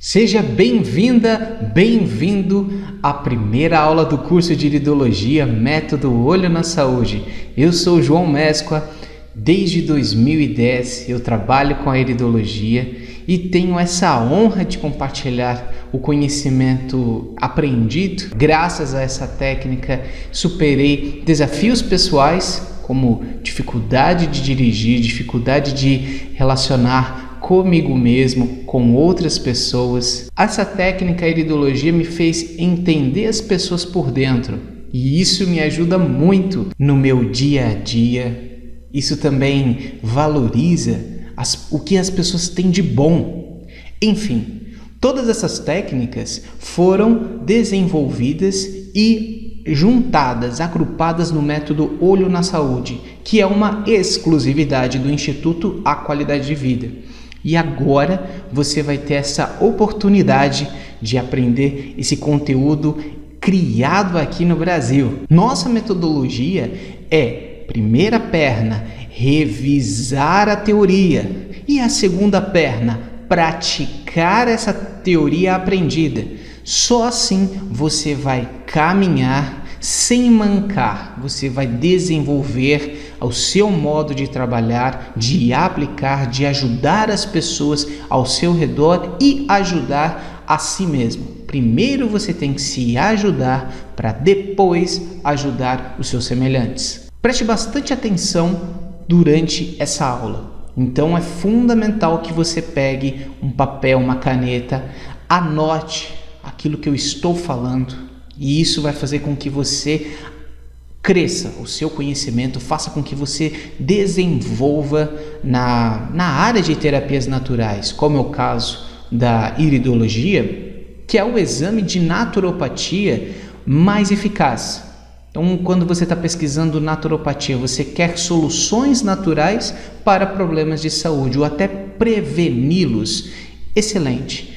Seja bem-vinda, bem-vindo à primeira aula do curso de Iridologia, Método Olho na Saúde. Eu sou João Mesqua, desde 2010 eu trabalho com a iridologia e tenho essa honra de compartilhar o conhecimento aprendido. Graças a essa técnica, superei desafios pessoais, como dificuldade de dirigir, dificuldade de relacionar comigo mesmo, com outras pessoas. Essa técnica, a iridologia, me fez entender as pessoas por dentro e isso me ajuda muito no meu dia a dia. Isso também valoriza o que as pessoas têm de bom. Enfim, todas essas técnicas foram desenvolvidas e juntadas, agrupadas no método Olho na Saúde, que é uma exclusividade do Instituto A Qualidade de Vida. E agora você vai ter essa oportunidade de aprender esse conteúdo criado aqui no Brasil. Nossa metodologia é: primeira perna, revisar a teoria, e a segunda perna, praticar essa teoria aprendida. Só assim você vai caminhar sem mancar, você vai desenvolver o seu modo de trabalhar, de aplicar, de ajudar as pessoas ao seu redor e ajudar a si mesmo. Primeiro você tem que se ajudar para depois ajudar os seus semelhantes. Preste bastante atenção durante essa aula. Então é fundamental que você pegue um papel, uma caneta, anote aquilo que eu estou falando. E isso vai fazer com que você cresça o seu conhecimento, faça com que você desenvolva na área de terapias naturais, como é o caso da iridologia, que é o exame de naturopatia mais eficaz. Então, quando você está pesquisando naturopatia, você quer soluções naturais para problemas de saúde ou até preveni-los. Excelente!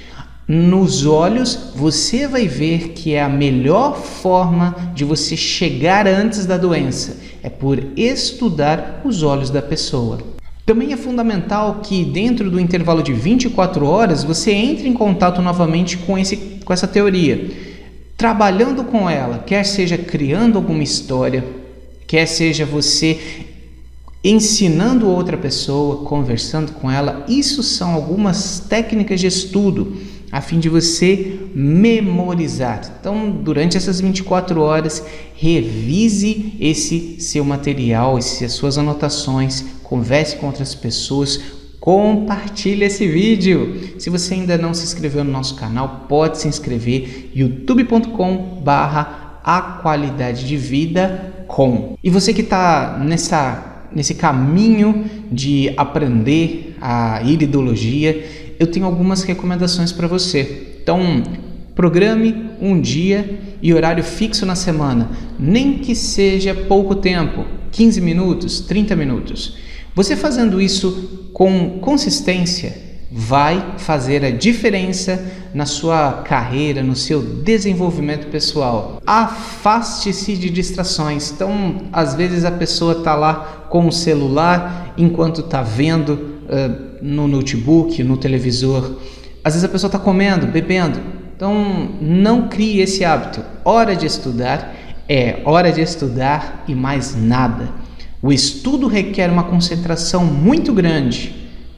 Nos olhos, você vai ver que é a melhor forma de você chegar antes da doença. É por estudar os olhos da pessoa. Também é fundamental que dentro do intervalo de 24 horas você entre em contato novamente com essa teoria. Trabalhando com ela, quer seja criando alguma história, quer seja você ensinando outra pessoa, conversando com ela. Isso são algumas técnicas de estudo a fim de você memorizar. Então, durante essas 24 horas, revise esse seu material, as suas anotações, converse com outras pessoas, compartilhe esse vídeo. Se você ainda não se inscreveu no nosso canal, pode se inscrever, youtube.com/aqualidadedevida.com. E você que está nesse caminho de aprender a iridologia, eu tenho algumas recomendações para você. Então, programe um dia e horário fixo na semana, nem que seja pouco tempo, 15 minutos, 30 minutos. Você fazendo isso com consistência vai fazer a diferença na sua carreira, no seu desenvolvimento pessoal. Afaste-se de distrações. Então, às vezes a pessoa está lá com o celular enquanto está vendo no notebook, no televisor. Às vezes a pessoa está comendo, bebendo. Então, não crie esse hábito. Hora de estudar é hora de estudar e mais nada. O estudo requer uma concentração muito grande,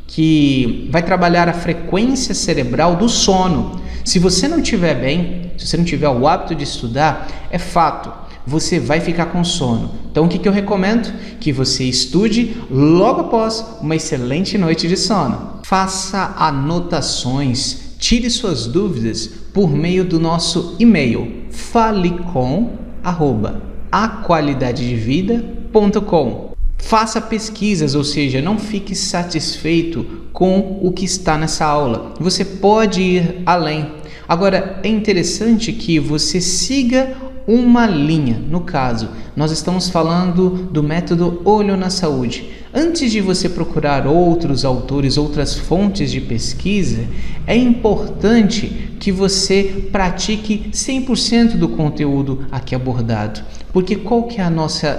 que vai trabalhar a frequência cerebral do sono. Se você não estiver bem, se você não tiver o hábito de estudar, é fato, você vai ficar com sono. Então, o que eu recomendo? Que você estude logo após uma excelente noite de sono. Faça anotações, tire suas dúvidas por meio do nosso e-mail falecom@aqualidadedevida.com. Faça pesquisas, ou seja, não fique satisfeito com o que está nessa aula. Você pode ir além. Agora, é interessante que você siga uma linha. No caso, nós estamos falando do método Olho na Saúde. Antes de você procurar outros autores, outras fontes de pesquisa, é importante que você pratique 100% do conteúdo aqui abordado. Porque qual que é a nossa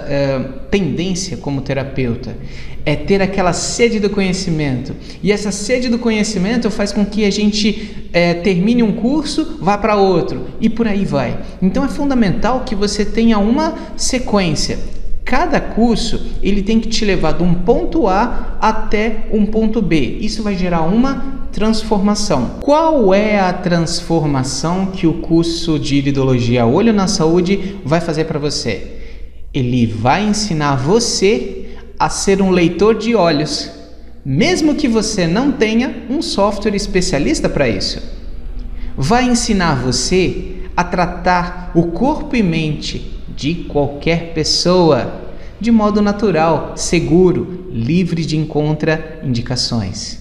tendência como terapeuta? É ter aquela sede do conhecimento. E essa sede do conhecimento faz com que a gente termine um curso, vá para outro e por aí vai. Então é fundamental que você tenha uma sequência. Cada curso ele tem que te levar de um ponto A até um ponto B. Isso vai gerar uma transformação. Qual é a transformação que o curso de iridologia Olho na Saúde vai fazer para você? Ele vai ensinar você a ser um leitor de olhos, mesmo que você não tenha um software especialista para isso. Vai ensinar você a tratar o corpo e mente de qualquer pessoa, de modo natural, seguro, livre de contraindicações.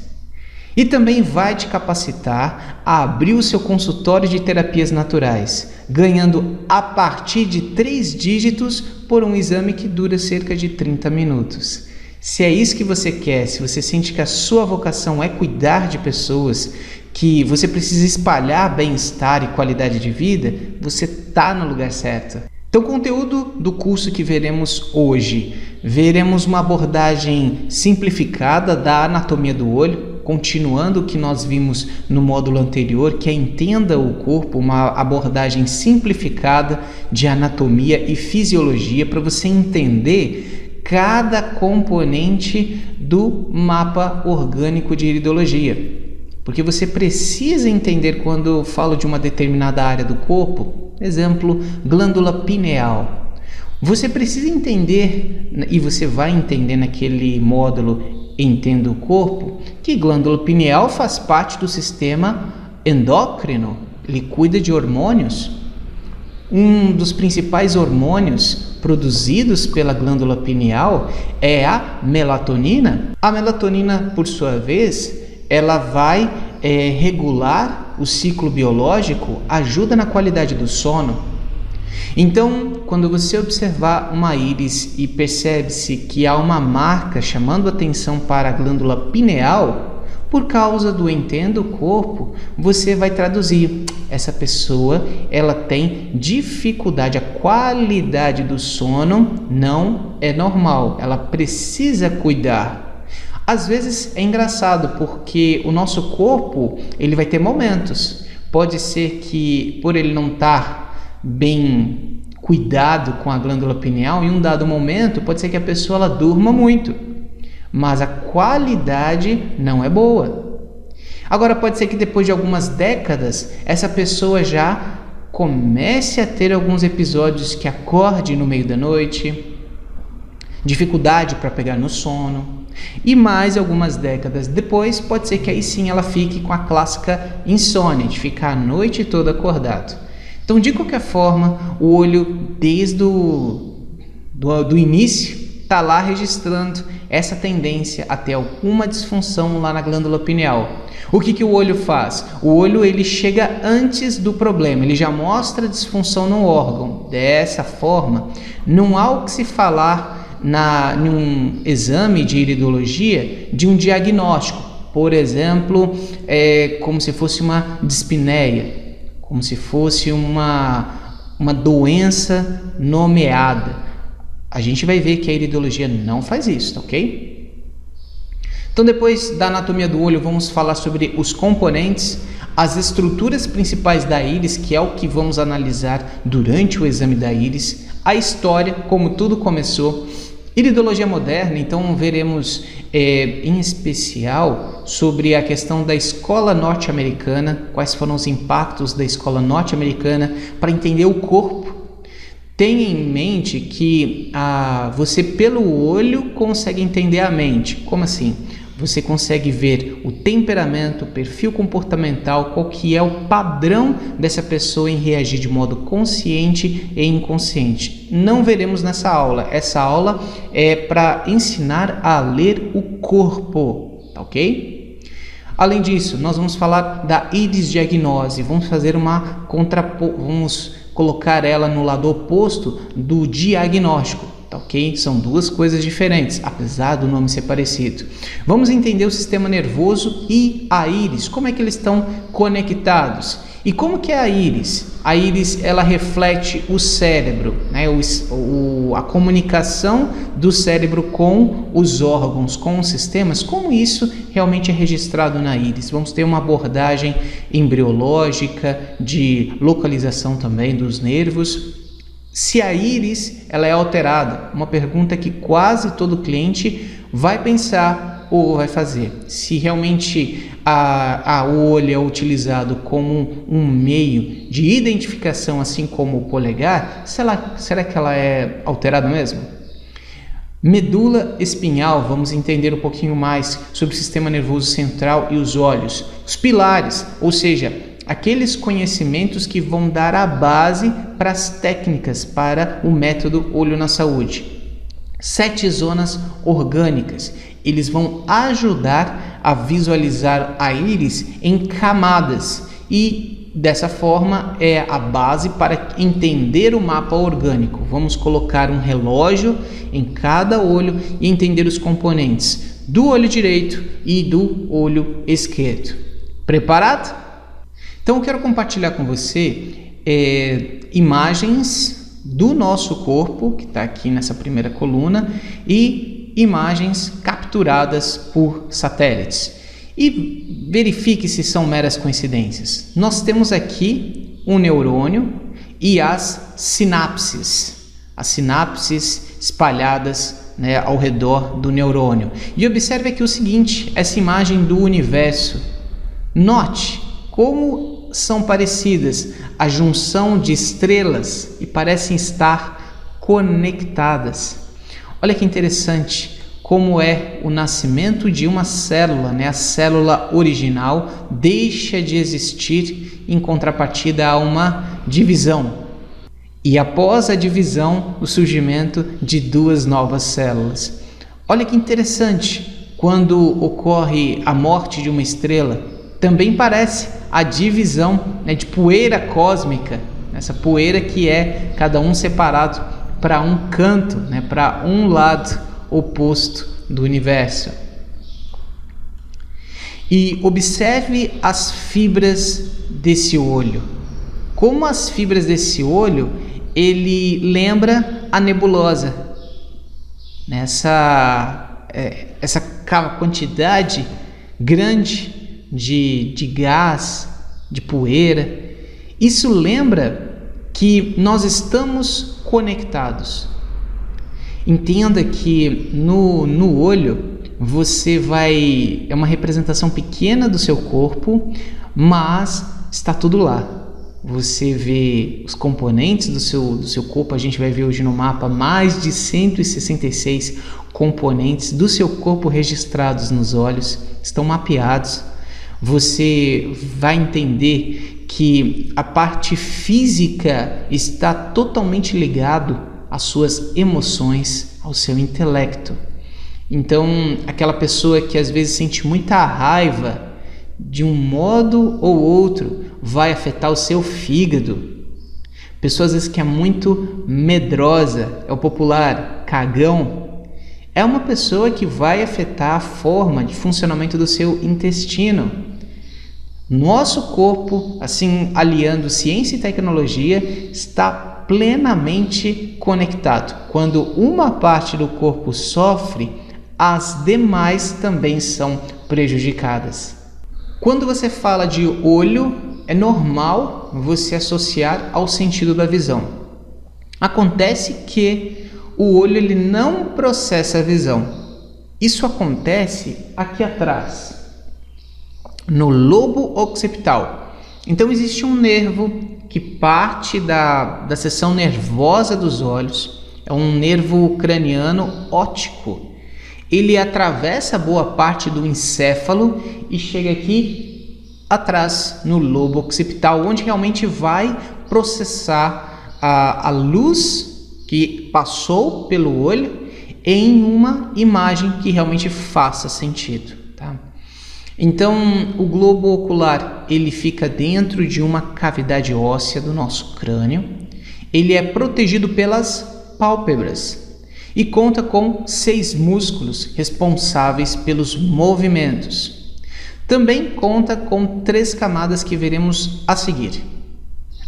E também vai te capacitar a abrir o seu consultório de terapias naturais, ganhando a partir de 3 dígitos por um exame que dura cerca de 30 minutos. Se é isso que você quer, se você sente que a sua vocação é cuidar de pessoas, que você precisa espalhar bem-estar e qualidade de vida, você está no lugar certo. Então, o conteúdo do curso que veremos hoje, veremos uma abordagem simplificada da anatomia do olho, continuando o que nós vimos no módulo anterior, que é Entenda o Corpo, uma abordagem simplificada de anatomia e fisiologia para você entender cada componente do mapa orgânico de iridologia. Porque você precisa entender quando eu falo de uma determinada área do corpo, exemplo, glândula pineal. Você precisa entender, e você vai entender naquele módulo Entenda o Corpo, que glândula pineal faz parte do sistema endócrino, ele cuida de hormônios. Um dos principais hormônios produzidos pela glândula pineal é a melatonina. A melatonina, por sua vez, ela vai regular o ciclo biológico, ajuda na qualidade do sono. Então, quando você observar uma íris e percebe-se que há uma marca chamando atenção para a glândula pineal, por causa do Entenda o Corpo, você vai traduzir: essa pessoa ela tem dificuldade, a qualidade do sono não é normal, ela precisa cuidar. Às vezes é engraçado porque o nosso corpo ele vai ter momentos. Pode ser que por ele não estar bem cuidado com a glândula pineal, em um dado momento pode ser que a pessoa ela durma muito, mas a qualidade não é boa. Agora pode ser que depois de algumas décadas essa pessoa já comece a ter alguns episódios que acorde no meio da noite, dificuldade para pegar no sono. E mais algumas décadas depois, pode ser que aí sim ela fique com a clássica insônia, de ficar a noite toda acordado. Então, de qualquer forma, o olho, desde do início, está lá registrando essa tendência a ter alguma disfunção lá na glândula pineal. O que o olho faz? O olho ele chega antes do problema, ele já mostra disfunção no órgão. Dessa forma, não há o que se falar num exame de iridologia de um diagnóstico, por exemplo, como se fosse uma dispneia, como se fosse uma doença nomeada. A gente vai ver que a iridologia não faz isso, ok? Então, depois da anatomia do olho, vamos falar sobre os componentes, as estruturas principais da íris, que é o que vamos analisar durante o exame da íris, a história, como tudo começou, iridologia moderna. Então veremos em especial sobre a questão da escola norte-americana, quais foram os impactos da escola norte-americana para entender o corpo. Tenha em mente que você pelo olho consegue entender a mente. Como assim? Você consegue ver o temperamento, o perfil comportamental, qual que é o padrão dessa pessoa em reagir de modo consciente e inconsciente. Não veremos nessa aula. Essa aula é para ensinar a ler o corpo, tá ok? Além disso, nós vamos falar da irisdiagnose. Vamos fazer vamos colocar ela no lado oposto do diagnóstico. tá ok? São duas coisas diferentes, apesar do nome ser parecido. Vamos entender o sistema nervoso e a íris, como é que eles estão conectados. E como que é a íris? A íris, ela reflete o cérebro, né? A comunicação do cérebro com os órgãos, com os sistemas, como isso realmente é registrado na íris. Vamos ter uma abordagem embriológica, de localização também dos nervos. Se a íris ela é alterada, uma pergunta que quase todo cliente vai pensar ou vai fazer. Se realmente o olho é utilizado como um meio de identificação, assim como o polegar, será que ela é alterada mesmo? Medula espinhal, vamos entender um pouquinho mais sobre o sistema nervoso central e os olhos. Os pilares, ou seja, aqueles conhecimentos que vão dar a base para as técnicas para o método Olho na Saúde. 7 zonas orgânicas. Eles vão ajudar a visualizar a íris em camadas e dessa forma é a base para entender o mapa orgânico. Vamos colocar um relógio em cada olho e entender os componentes do olho direito e do olho esquerdo. Preparado? Então eu quero compartilhar com você imagens do nosso corpo, que está aqui nessa primeira coluna, e imagens capturadas por satélites. E verifique se são meras coincidências. Nós temos aqui um neurônio e as sinapses espalhadas, né, ao redor do neurônio. E observe aqui o seguinte, essa imagem do universo. Note como são parecidas a junção de estrelas e parecem estar conectadas. Olha que interessante como é o nascimento de uma célula, né? A célula original deixa de existir em contrapartida a uma divisão. E após a divisão, o surgimento de 2 novas células. Olha que interessante, quando ocorre a morte de uma estrela, também parece a divisão, né, de poeira cósmica, essa poeira que é cada um separado para um canto, né, para um lado oposto do universo. E observe as fibras desse olho. Como as fibras desse olho, ele lembra a nebulosa. Essa quantidade grande de gás, de poeira. Isso lembra que nós estamos conectados. Entenda que no olho você é uma representação pequena do seu corpo, mas está tudo lá. Você vê os componentes do seu corpo, a gente vai ver hoje no mapa mais de 166 componentes do seu corpo registrados nos olhos, estão mapeados. Você vai entender que a parte física está totalmente ligado às suas emoções, ao seu intelecto. Então, aquela pessoa que às vezes sente muita raiva, de um modo ou outro, vai afetar o seu fígado. Pessoa às vezes que é muito medrosa, é o popular cagão, é uma pessoa que vai afetar a forma de funcionamento do seu intestino. Nosso corpo, assim, aliando ciência e tecnologia, está plenamente conectado. Quando uma parte do corpo sofre, as demais também são prejudicadas. Quando você fala de olho, é normal você associar ao sentido da visão. Acontece que o olho ele não processa a visão. Isso acontece aqui atrás, no lobo occipital. Então existe um nervo que parte da seção nervosa dos olhos, é um nervo craniano óptico. Ele atravessa boa parte do encéfalo e chega aqui atrás no lobo occipital, onde realmente vai processar a luz que passou pelo olho em uma imagem que realmente faça sentido, tá? Então, o globo ocular, ele fica dentro de uma cavidade óssea do nosso crânio. Ele é protegido pelas pálpebras. e conta com 6 músculos responsáveis pelos movimentos. Também conta com 3 camadas que veremos a seguir.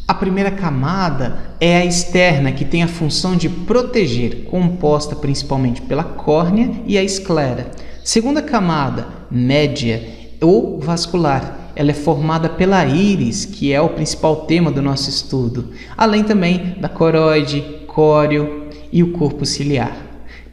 A primeira camada é a externa, que tem a função de proteger, composta principalmente pela córnea e a esclera. Segunda camada, média ou vascular, ela é formada pela íris, que é o principal tema do nosso estudo, além também da coroide, córeo e o corpo ciliar.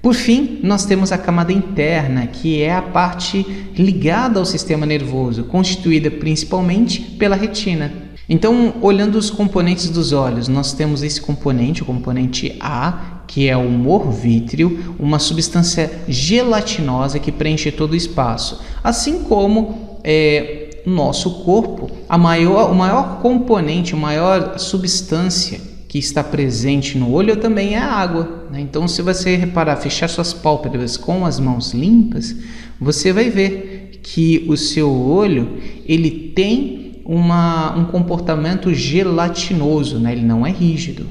Por fim, nós temos a camada interna, que é a parte ligada ao sistema nervoso, constituída principalmente pela retina. Então, olhando os componentes dos olhos, nós temos esse componente, o componente A, que é o humor vítreo, uma substância gelatinosa que preenche todo o espaço. Assim como nosso corpo, o maior componente, a maior substância que está presente no olho também é a água, né? Então, se você reparar, fechar suas pálpebras com as mãos limpas, você vai ver que o seu olho ele tem um comportamento gelatinoso, né? Ele não é rígido.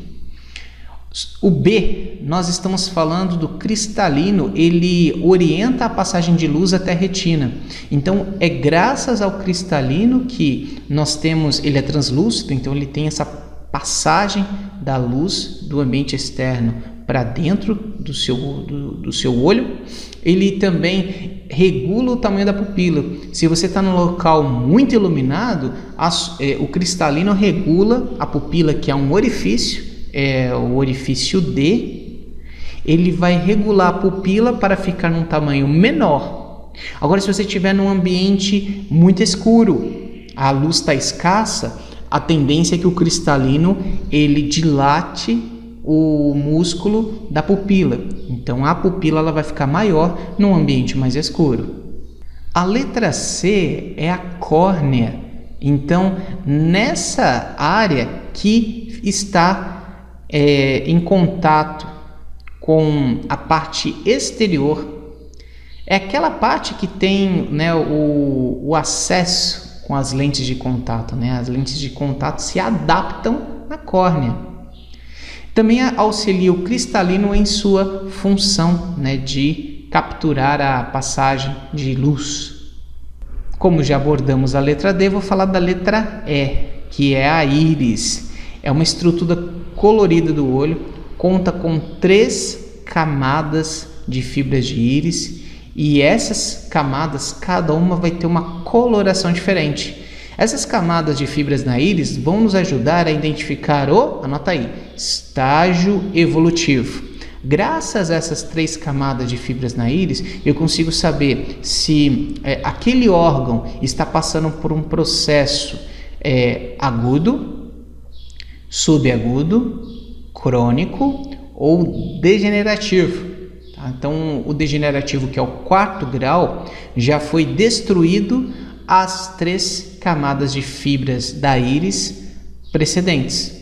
O B, nós estamos falando do cristalino, ele orienta a passagem de luz até a retina. Então, é graças ao cristalino que nós temos, ele é translúcido, então ele tem essa passagem da luz do ambiente externo para dentro do seu olho. Ele também regula o tamanho da pupila. Se você está num local muito iluminado, o cristalino regula a pupila, que é um orifício, o orifício D. Ele vai regular a pupila para ficar num tamanho menor. Agora, se você estiver num ambiente muito escuro, a luz está escassa, a tendência é que o cristalino ele dilate o músculo da pupila. Então, a pupila ela vai ficar maior num ambiente mais escuro. A letra C é a córnea. Então, nessa área que está em contato com a parte exterior, é aquela parte que tem, né, o acesso com as lentes de contato, né? As lentes de contato se adaptam na córnea. Também auxilia o cristalino em sua função, né, de capturar a passagem de luz. Como já abordamos a letra D, vou falar da letra E, que é a íris. É uma estrutura colorida do olho, conta com 3 camadas de fibras de íris, e essas camadas, cada uma vai ter uma coloração diferente. Essas camadas de fibras na íris vão nos ajudar a identificar anota aí, estágio evolutivo. Graças a essas 3 camadas de fibras na íris, eu consigo saber se aquele órgão está passando por um processo agudo, subagudo, crônico ou degenerativo. Então, o degenerativo, que é o 4º grau, já foi destruído as 3 camadas de fibras da íris precedentes.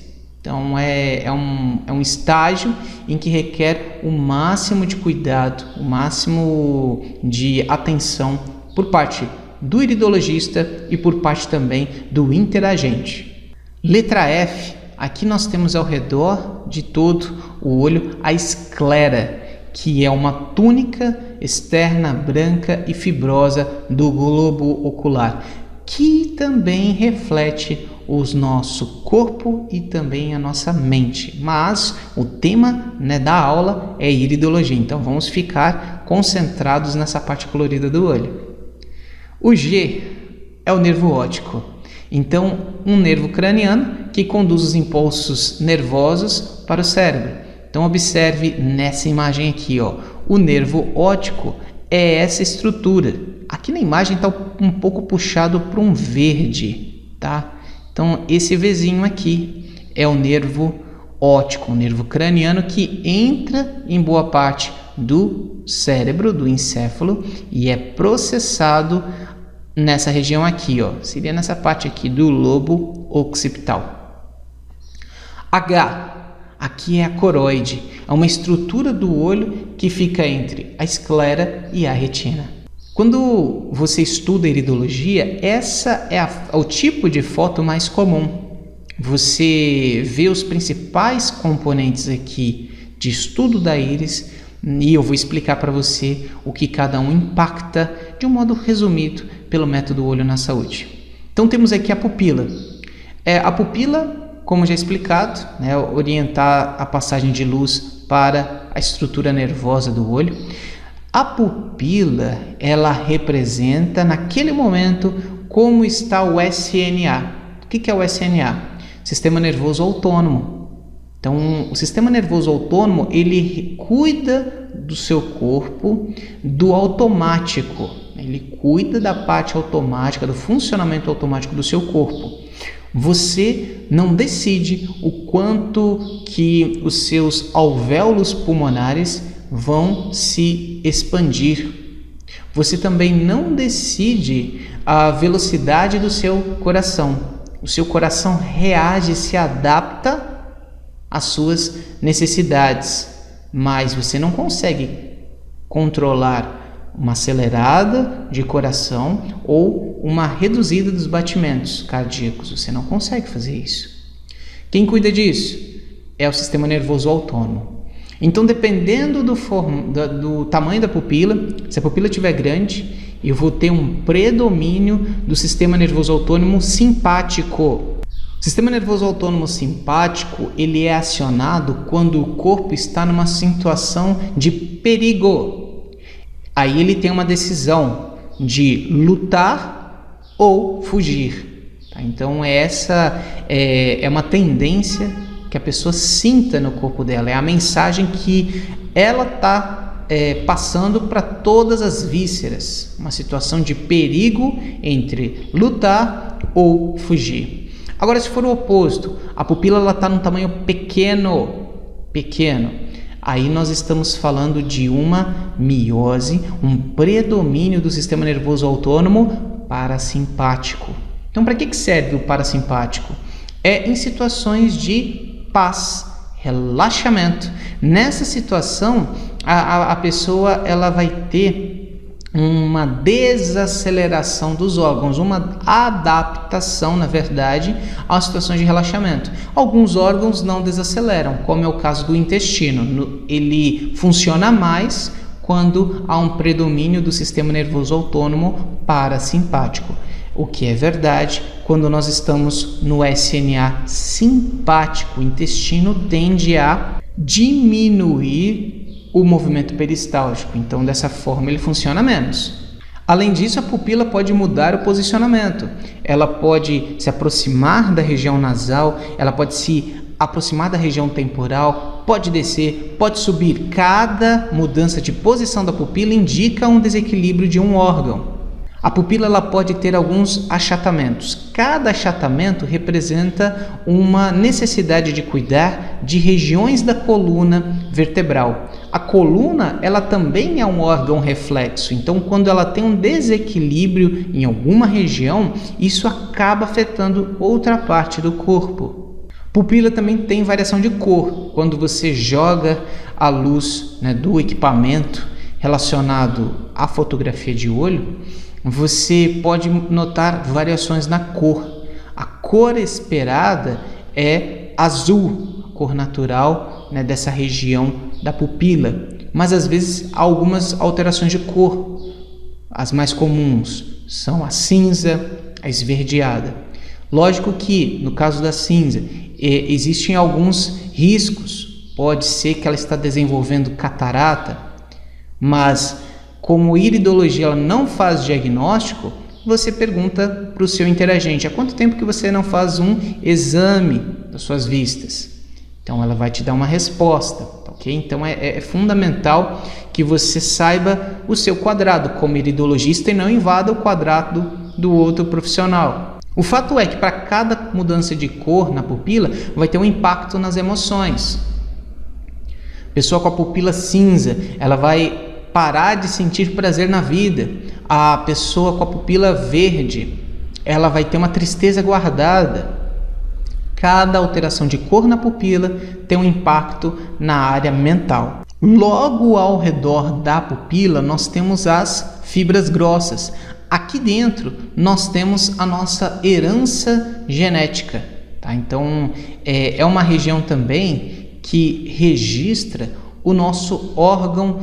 Então, é um estágio em que requer o máximo de cuidado, o máximo de atenção por parte do iridologista e por parte também do interagente. Letra F, aqui nós temos ao redor de todo o olho a esclera, que é uma túnica externa branca e fibrosa do globo ocular, que também reflete o nosso corpo e também a nossa mente. Mas o tema, né, da aula é iridologia, então vamos ficar concentrados nessa parte colorida do olho. O G é o nervo óptico. Então, um nervo craniano que conduz os impulsos nervosos para o cérebro. Então, observe nessa imagem aqui, ó, o nervo óptico é essa estrutura. Aqui na imagem está um pouco puxado para um verde, tá? Então, esse Vzinho aqui é o nervo óptico, um nervo craniano que entra em boa parte do cérebro, do encéfalo, e é processado nessa região aqui, ó. Seria nessa parte aqui do lobo occipital. H. Aqui é a coroide, é uma estrutura do olho que fica entre a esclera e a retina. Quando você estuda iridologia, essa é o tipo de foto mais comum. Você vê os principais componentes aqui de estudo da íris E eu vou explicar para você o que cada um impacta de um modo resumido pelo método Olho na Saúde. Então temos aqui a pupila. A pupila, como já explicado, né, orientar a passagem de luz para a estrutura nervosa do olho. A pupila, ela representa naquele momento como está o SNA. O que é o SNA? Sistema Nervoso Autônomo. Então, o sistema nervoso autônomo, ele cuida do seu corpo, do automático. Ele cuida da parte automática, do funcionamento automático do seu corpo. Você não decide o quanto que os seus alvéolos pulmonares vão se expandir. Você também não decide a velocidade do seu coração. O seu coração reage, se adapta às suas necessidades, mas você não consegue controlar uma acelerada de coração ou uma reduzida dos batimentos cardíacos. Você não consegue fazer isso. Quem cuida disso é o sistema nervoso autônomo. Então, dependendo do tamanho da pupila, se a pupila estiver grande, eu vou ter um predomínio do sistema nervoso autônomo simpático. O sistema nervoso autônomo simpático, ele é acionado quando o corpo está numa situação de perigo. Aí ele tem uma decisão de lutar ou fugir. Tá? Então essa é uma tendência que a pessoa sinta no corpo dela. É a mensagem que ela está passando para todas as vísceras. Uma situação de perigo entre lutar ou fugir. Agora, se for o oposto, a pupila está num tamanho pequeno, aí nós estamos falando de uma miose, um predomínio do sistema nervoso autônomo parasimpático. Então, para que serve o parasimpático? É em situações de paz, relaxamento. Nessa situação, a pessoa ela vai ter uma desaceleração dos órgãos, uma adaptação, na verdade, às situações de relaxamento. Alguns órgãos não desaceleram, como é o caso do intestino. Ele funciona mais quando há um predomínio do sistema nervoso autônomo parasimpático. O que é verdade quando nós estamos no SNA simpático. O intestino tende a diminuir o movimento peristáltico, então dessa forma ele funciona menos. Além disso, a pupila pode mudar o posicionamento. Ela pode se aproximar da região nasal, ela pode se aproximar da região temporal, pode descer, pode subir. Cada mudança de posição da pupila indica um desequilíbrio de um órgão. A pupila ela pode ter alguns achatamentos. Cada achatamento representa uma necessidade de cuidar de regiões da coluna vertebral. A coluna ela também é um órgão reflexo, então quando ela tem um desequilíbrio em alguma região, isso acaba afetando outra parte do corpo. Pupila também tem variação de cor. Quando você joga a luz, do equipamento relacionado à fotografia de olho, você pode notar variações na cor. A cor esperada é azul, a cor natural dessa região da pupila. Mas às vezes há algumas alterações de cor. As mais comuns são a cinza, a esverdeada. Lógico que no caso da cinza existem alguns riscos. Pode ser que ela está desenvolvendo catarata, mas como iridologia ela não faz diagnóstico, você pergunta para o seu interagente: há quanto tempo que você não faz um exame das suas vistas? Então ela vai te dar uma resposta, ok? Então é fundamental que você saiba o seu quadrado como iridologista e não invada o quadrado do outro profissional. O fato é que para cada mudança de cor na pupila vai ter um impacto nas emoções. Pessoa com a pupila cinza, ela vai parar de sentir prazer na vida. A pessoa com a pupila verde, ela vai ter uma tristeza guardada. Cada alteração de cor na pupila tem um impacto na área mental. Logo ao redor da pupila, nós temos as fibras grossas. Aqui dentro, nós temos a nossa herança genética. Tá? Então, é uma região também que registra o nosso órgão,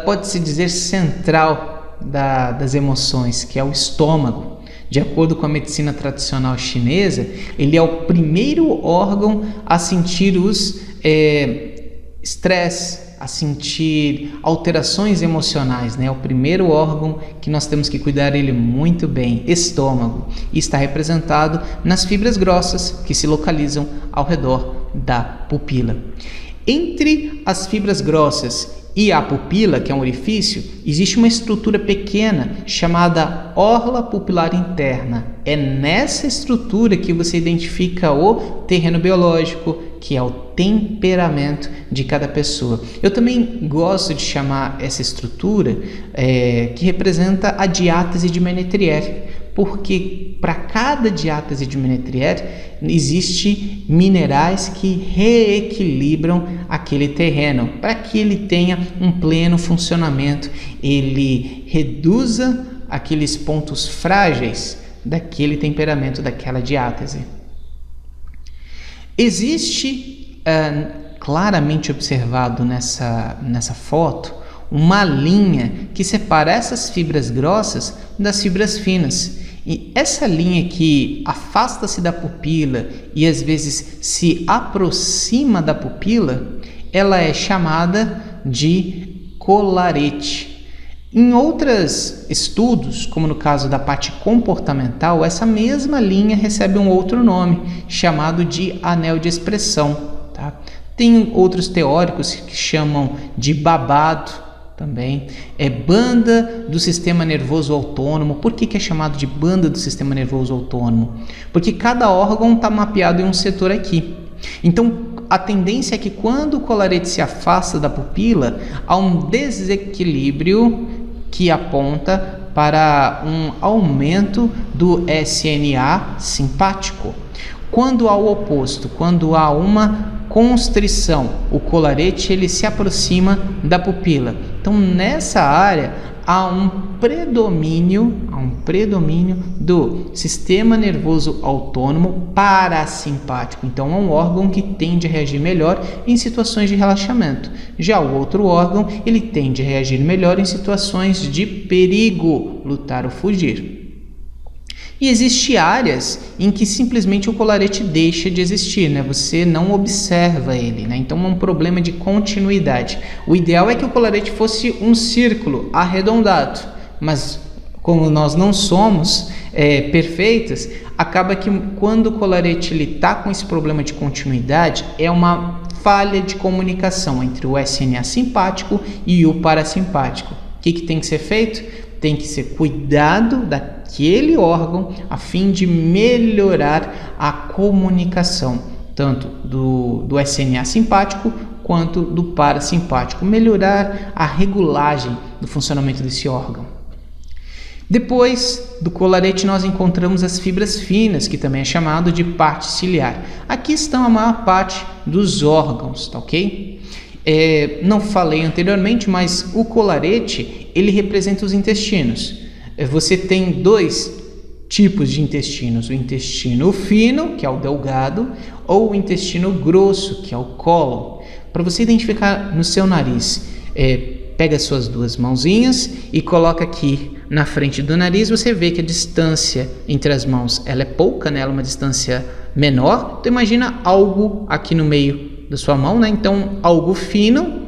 pode-se dizer, central das emoções, que é o estômago. De acordo com a medicina tradicional chinesa, ele é o primeiro órgão a sentir os estresse, a sentir alterações emocionais, né? É o primeiro órgão que nós temos que cuidar ele muito bem, estômago, e está representado nas fibras grossas que se localizam ao redor da pupila. Entre as fibras grossas e a pupila, que é um orifício, existe uma estrutura pequena chamada orla pupilar interna. É nessa estrutura que você identifica o terreno biológico, que é o temperamento de cada pessoa. Eu também gosto de chamar essa estrutura que representa a diátese de Ménetrier, porque para cada diátese de Ménetrier existe minerais que reequilibram aquele terreno para que ele tenha um pleno funcionamento, ele reduza aqueles pontos frágeis daquele temperamento, daquela diátese. Existe claramente observado nessa foto uma linha que separa essas fibras grossas das fibras finas. E essa linha que afasta-se da pupila e às vezes se aproxima da pupila, ela é chamada de colarete. Em outros estudos, como no caso da parte comportamental, essa mesma linha recebe um outro nome, chamado de anel de expressão. Tá? Tem outros teóricos que chamam de babado também. É banda do sistema nervoso autônomo. Por que é chamado de banda do sistema nervoso autônomo? Porque cada órgão está mapeado em um setor aqui. Então, a tendência é que quando o colarete se afasta da pupila, há um desequilíbrio que aponta para um aumento do SNA simpático. Quando há o oposto, quando há uma constrição, o colarete ele se aproxima da pupila. Então, nessa área há um predomínio do sistema nervoso autônomo parasimpático. Então, é um órgão que tende a reagir melhor em situações de relaxamento. Já o outro órgão, ele tende a reagir melhor em situações de perigo, lutar ou fugir. E existem áreas em que simplesmente o colarete deixa de existir, né? Você não observa ele, né? Então é um problema de continuidade. O ideal é que o colarete fosse um círculo arredondado, mas como nós não somos perfeitos, acaba que quando o colarete está com esse problema de continuidade, é uma falha de comunicação entre o SNA simpático e o parasimpático. O que tem que ser feito? Tem que ser cuidado daquele órgão a fim de melhorar a comunicação, tanto do SNA simpático quanto do parasimpático, melhorar a regulagem do funcionamento desse órgão. Depois do colarete nós encontramos as fibras finas, que também é chamado de parte ciliar. Aqui estão a maior parte dos órgãos, tá ok? Não falei anteriormente, mas o colarete ele representa os intestinos. Você tem dois tipos de intestinos: o intestino fino, que é o delgado, ou o intestino grosso, que é o cólon. Para você identificar no seu nariz, pega as suas duas mãozinhas e coloca aqui na frente do nariz. Você vê que a distância entre as mãos ela é pouca, né? Ela é uma distância menor. Então imagina algo aqui no meio da sua mão, né? Então algo fino.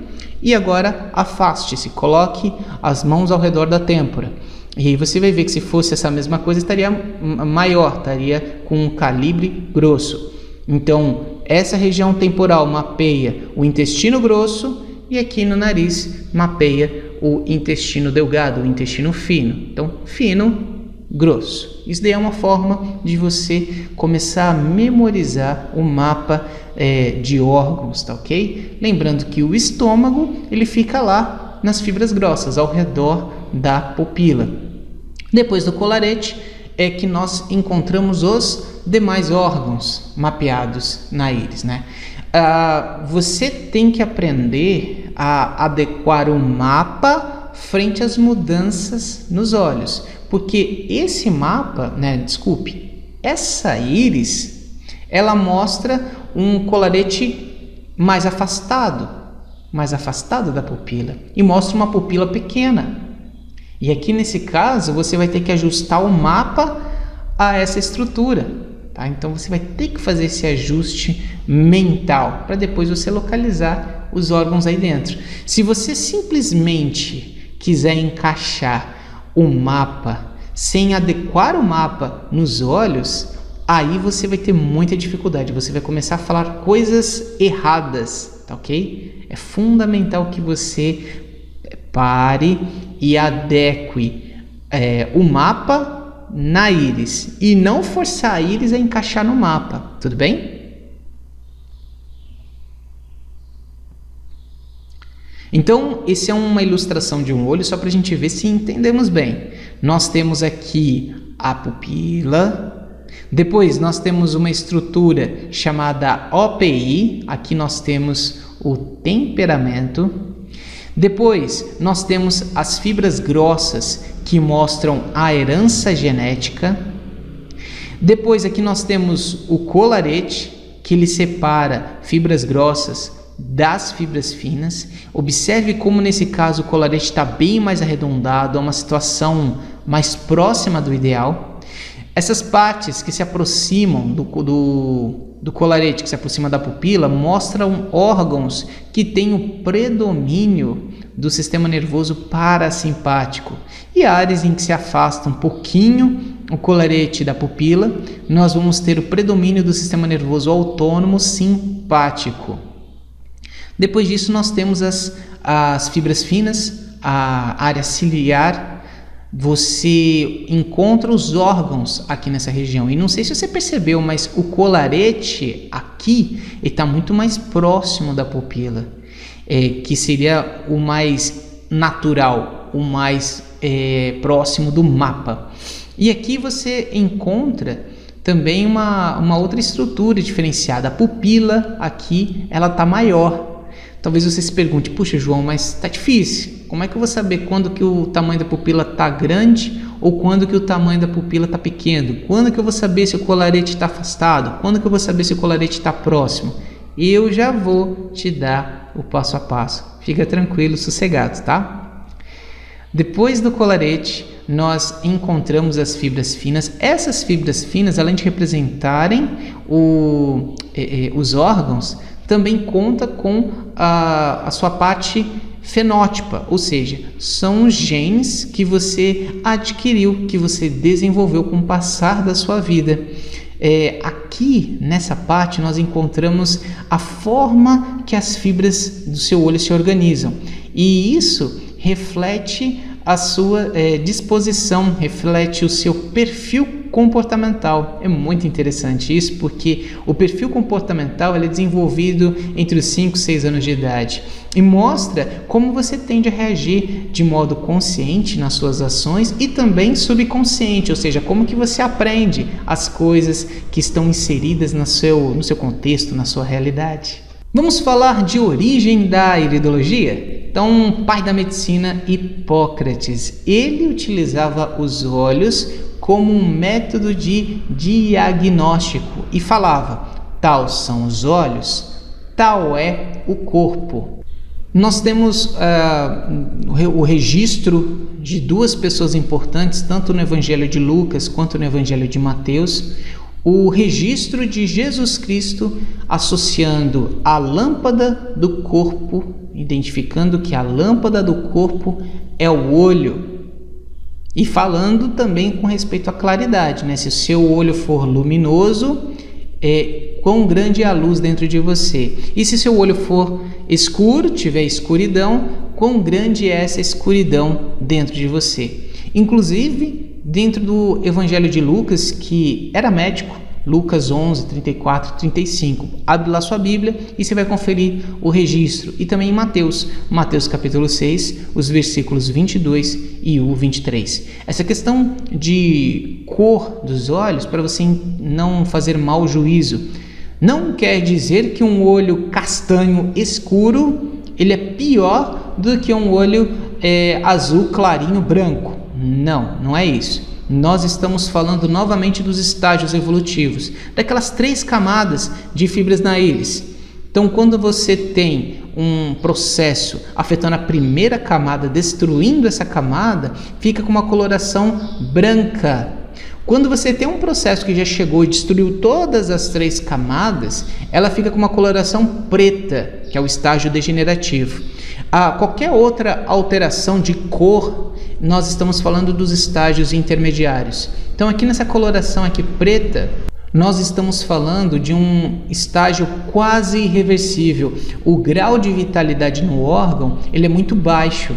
E agora afaste-se, coloque as mãos ao redor da têmpora. E aí você vai ver que se fosse essa mesma coisa estaria maior, estaria com um calibre grosso. Então essa região temporal mapeia o intestino grosso e aqui no nariz mapeia o intestino delgado, o intestino fino. Então fino, grosso. Isso daí é uma forma de você começar a memorizar o mapa de órgãos, tá ok? Lembrando que o estômago ele fica lá nas fibras grossas, ao redor da pupila. Depois do colarete é que nós encontramos os demais órgãos mapeados na íris, né? Você tem que aprender a adequar o mapa frente às mudanças nos olhos, porque esse mapa, essa íris, ela mostra um colarete mais afastado, mais afastado da pupila e mostra uma pupila pequena. E aqui nesse caso você vai ter que ajustar o mapa a essa estrutura, tá? Então você vai ter que fazer esse ajuste mental para depois você localizar os órgãos aí dentro. Se você simplesmente quiser encaixar o mapa sem adequar o mapa nos olhos, aí você vai ter muita dificuldade, você vai começar a falar coisas erradas, tá ok? É fundamental que você pare e adeque o mapa na íris e não forçar a íris a encaixar no mapa, tudo bem? Então, essa é uma ilustração de um olho só para a gente ver se entendemos bem. Nós temos aqui a pupila, depois nós temos uma estrutura chamada OPI, aqui nós temos o temperamento, depois nós temos as fibras grossas que mostram a herança genética, depois aqui nós temos o colarete, que ele separa fibras grossas das fibras finas. Observe como nesse caso o colarete está bem mais arredondado, é uma situação mais próxima do ideal. Essas partes que se aproximam do colarete, que se aproxima da pupila, mostram órgãos que têm o predomínio do sistema nervoso parasimpático, e áreas em que se afasta um pouquinho o colarete da pupila, nós vamos ter o predomínio do sistema nervoso autônomo simpático. Depois disso nós temos as fibras finas, a área ciliar. Você encontra os órgãos aqui nessa região, e não sei se você percebeu, mas o colarete aqui está muito mais próximo da pupila, que seria o mais natural, o mais próximo do mapa. E aqui você encontra também uma outra estrutura diferenciada. A pupila aqui ela está maior. Talvez você se pergunte, puxa João, mas está difícil. Como é que eu vou saber quando que o tamanho da pupila está grande ou quando que o tamanho da pupila está pequeno? Quando que eu vou saber se o colarete está afastado? Quando que eu vou saber se o colarete está próximo? Eu já vou te dar o passo a passo. Fica tranquilo, sossegado, tá? Depois do colarete, nós encontramos as fibras finas. Essas fibras finas, além de representarem os órgãos, também conta com a sua parte fenótipa, ou seja, são os genes que você adquiriu, que você desenvolveu com o passar da sua vida. Aqui nessa parte nós encontramos a forma que as fibras do seu olho se organizam, e isso reflete a sua disposição, reflete o seu perfil comportamental. É muito interessante isso, porque o perfil comportamental ele é desenvolvido entre os 5 e 6 anos de idade e mostra como você tende a reagir de modo consciente nas suas ações e também subconsciente, ou seja, como que você aprende as coisas que estão inseridas no seu contexto, na sua realidade. Vamos falar de origem da iridologia? Então, pai da medicina, Hipócrates, ele utilizava os olhos como um método de diagnóstico e falava: tal são os olhos, tal é o corpo. Nós temos o registro de duas pessoas importantes, tanto no Evangelho de Lucas quanto no Evangelho de Mateus, o registro de Jesus Cristo associando a lâmpada do corpo, identificando que a lâmpada do corpo é o olho, e falando também com respeito à claridade, né? Se o seu olho for luminoso, quão grande é a luz dentro de você. E se seu olho for escuro, tiver escuridão, quão grande é essa escuridão dentro de você. Inclusive, dentro do Evangelho de Lucas, que era médico, Lucas 11, 34, 35. Abre lá sua Bíblia e você vai conferir o registro. E também em Mateus capítulo 6, os versículos 22 e o 23. Essa questão de cor dos olhos, para você não fazer mau juízo, não quer dizer que um olho castanho escuro ele é pior do que um olho azul clarinho branco. Não é isso. Nós estamos falando novamente dos estágios evolutivos, daquelas 3 camadas de fibras na íris. Então, quando você tem um processo afetando a primeira camada, destruindo essa camada, fica com uma coloração branca. Quando você tem um processo que já chegou e destruiu todas as 3 camadas, ela fica com uma coloração preta, que é o estágio degenerativo. Qualquer outra alteração de cor, nós estamos falando dos estágios intermediários. Então aqui nessa coloração aqui preta, nós estamos falando de um estágio quase irreversível. O grau de vitalidade no órgão ele é muito baixo.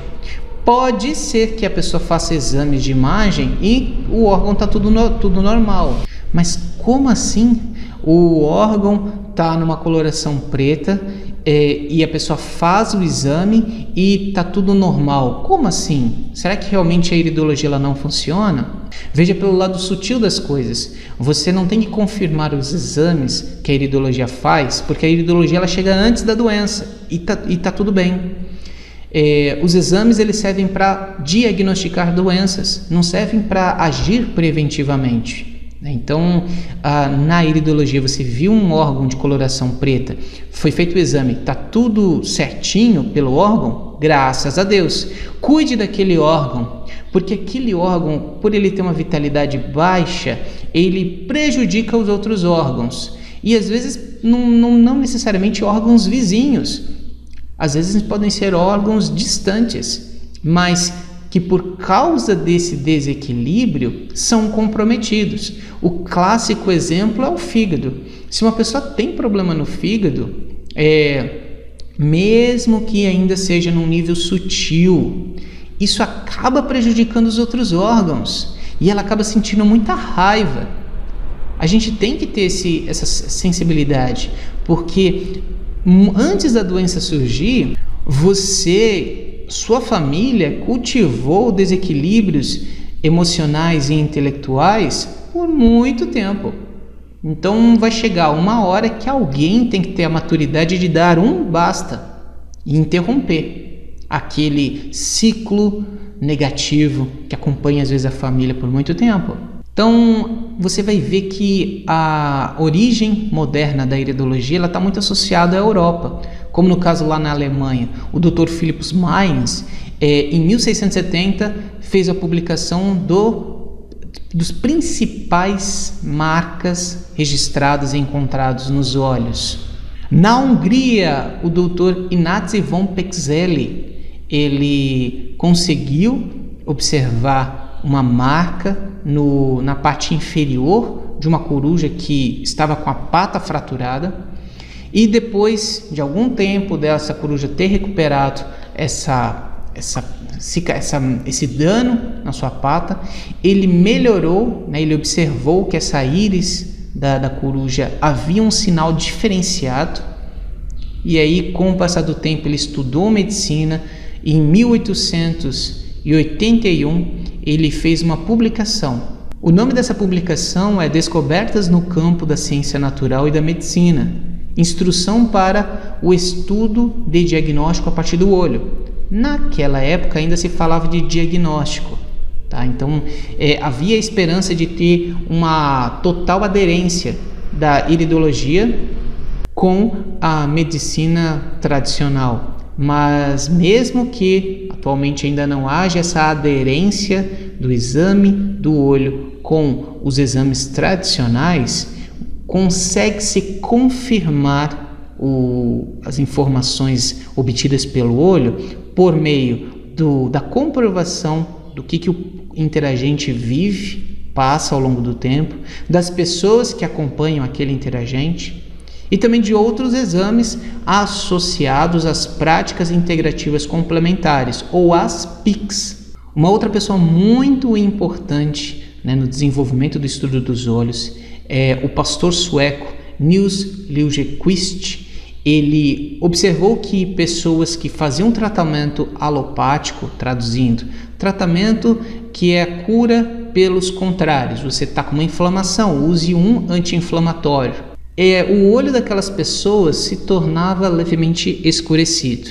Pode ser que a pessoa faça exames de imagem e o órgão está tudo normal. Mas como assim? O órgão está numa coloração preta e a pessoa faz o exame e está tudo normal. Como assim? Será que realmente a iridologia ela não funciona? Veja pelo lado sutil das coisas. Você não tem que confirmar os exames que a iridologia faz, porque a iridologia ela chega antes da doença e tá tudo bem. Os exames eles servem para diagnosticar doenças, não servem para agir preventivamente. Então, na iridologia você viu um órgão de coloração preta, foi feito o exame, está tudo certinho pelo órgão, graças a Deus. Cuide daquele órgão, porque aquele órgão, por ele ter uma vitalidade baixa, ele prejudica os outros órgãos. E às vezes não necessariamente órgãos vizinhos. Às vezes podem ser órgãos distantes, mas que por causa desse desequilíbrio são comprometidos. O clássico exemplo é o fígado. Se uma pessoa tem problema no fígado, mesmo que ainda seja num nível sutil, isso acaba prejudicando os outros órgãos e ela acaba sentindo muita raiva. A gente tem que ter essa sensibilidade, porque antes da doença surgir, sua família cultivou desequilíbrios emocionais e intelectuais por muito tempo. Então vai chegar uma hora que alguém tem que ter a maturidade de dar um basta e interromper aquele ciclo negativo que acompanha às vezes a família por muito tempo. Então você vai ver que a origem moderna da iridologia está muito associada à Europa, como no caso lá na Alemanha. O Dr. Philips Mayns, em 1670, fez a publicação dos principais marcas registradas e encontrados nos olhos. Na Hungria, o Dr. Ignacy von Peczeli, ele conseguiu observar uma marca na parte inferior de uma coruja que estava com a pata fraturada, e depois de algum tempo dessa coruja ter recuperado esse dano na sua pata, ele melhorou, ele observou que essa íris da coruja havia um sinal diferenciado, e aí com o passar do tempo ele estudou medicina e em 1881 ele fez uma publicação. O nome dessa publicação é Descobertas no Campo da Ciência Natural e da Medicina, Instrução para o Estudo de Diagnóstico a partir do Olho. Naquela época ainda se falava de diagnóstico, tá? Então havia a esperança de ter uma total aderência da iridologia com a medicina tradicional. Mas mesmo que atualmente ainda não haja essa aderência do exame do olho com os exames tradicionais, consegue-se confirmar as informações obtidas pelo olho por meio da comprovação do que o interagente vive, passa ao longo do tempo, das pessoas que acompanham aquele interagente, e também de outros exames associados às práticas integrativas complementares, ou às PICs. Uma outra pessoa muito importante, no desenvolvimento do estudo dos olhos é o pastor sueco Nils Liljeqvist. Ele observou que pessoas que faziam tratamento alopático, traduzindo, tratamento que é a cura pelos contrários, você está com uma inflamação, use um anti-inflamatório. O olho daquelas pessoas se tornava levemente escurecido.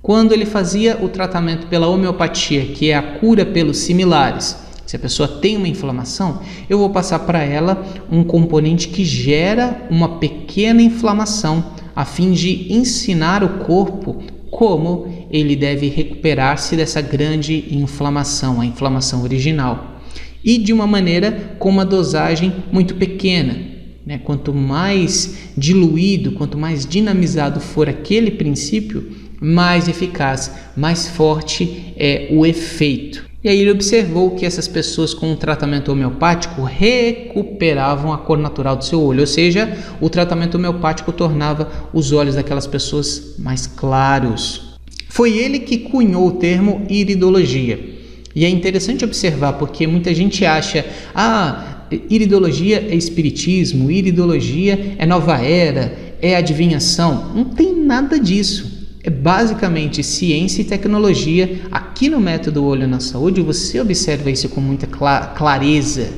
Quando ele fazia o tratamento pela homeopatia, que é a cura pelos similares, se a pessoa tem uma inflamação, eu vou passar para ela um componente que gera uma pequena inflamação a fim de ensinar o corpo como ele deve recuperar-se dessa grande inflamação, a inflamação original. E de uma maneira com uma dosagem muito pequena, né? Quanto mais diluído, quanto mais dinamizado for aquele princípio, mais eficaz, mais forte é o efeito. E aí ele observou que essas pessoas com um tratamento homeopático recuperavam a cor natural do seu olho, ou seja, o tratamento homeopático tornava os olhos daquelas pessoas mais claros. Foi ele que cunhou o termo iridologia. E é interessante observar porque muita gente acha, iridologia é espiritismo, iridologia é nova era, é adivinhação. Não tem nada disso. É basicamente ciência e tecnologia. Aqui no método Olho na Saúde você observa isso com muita clareza.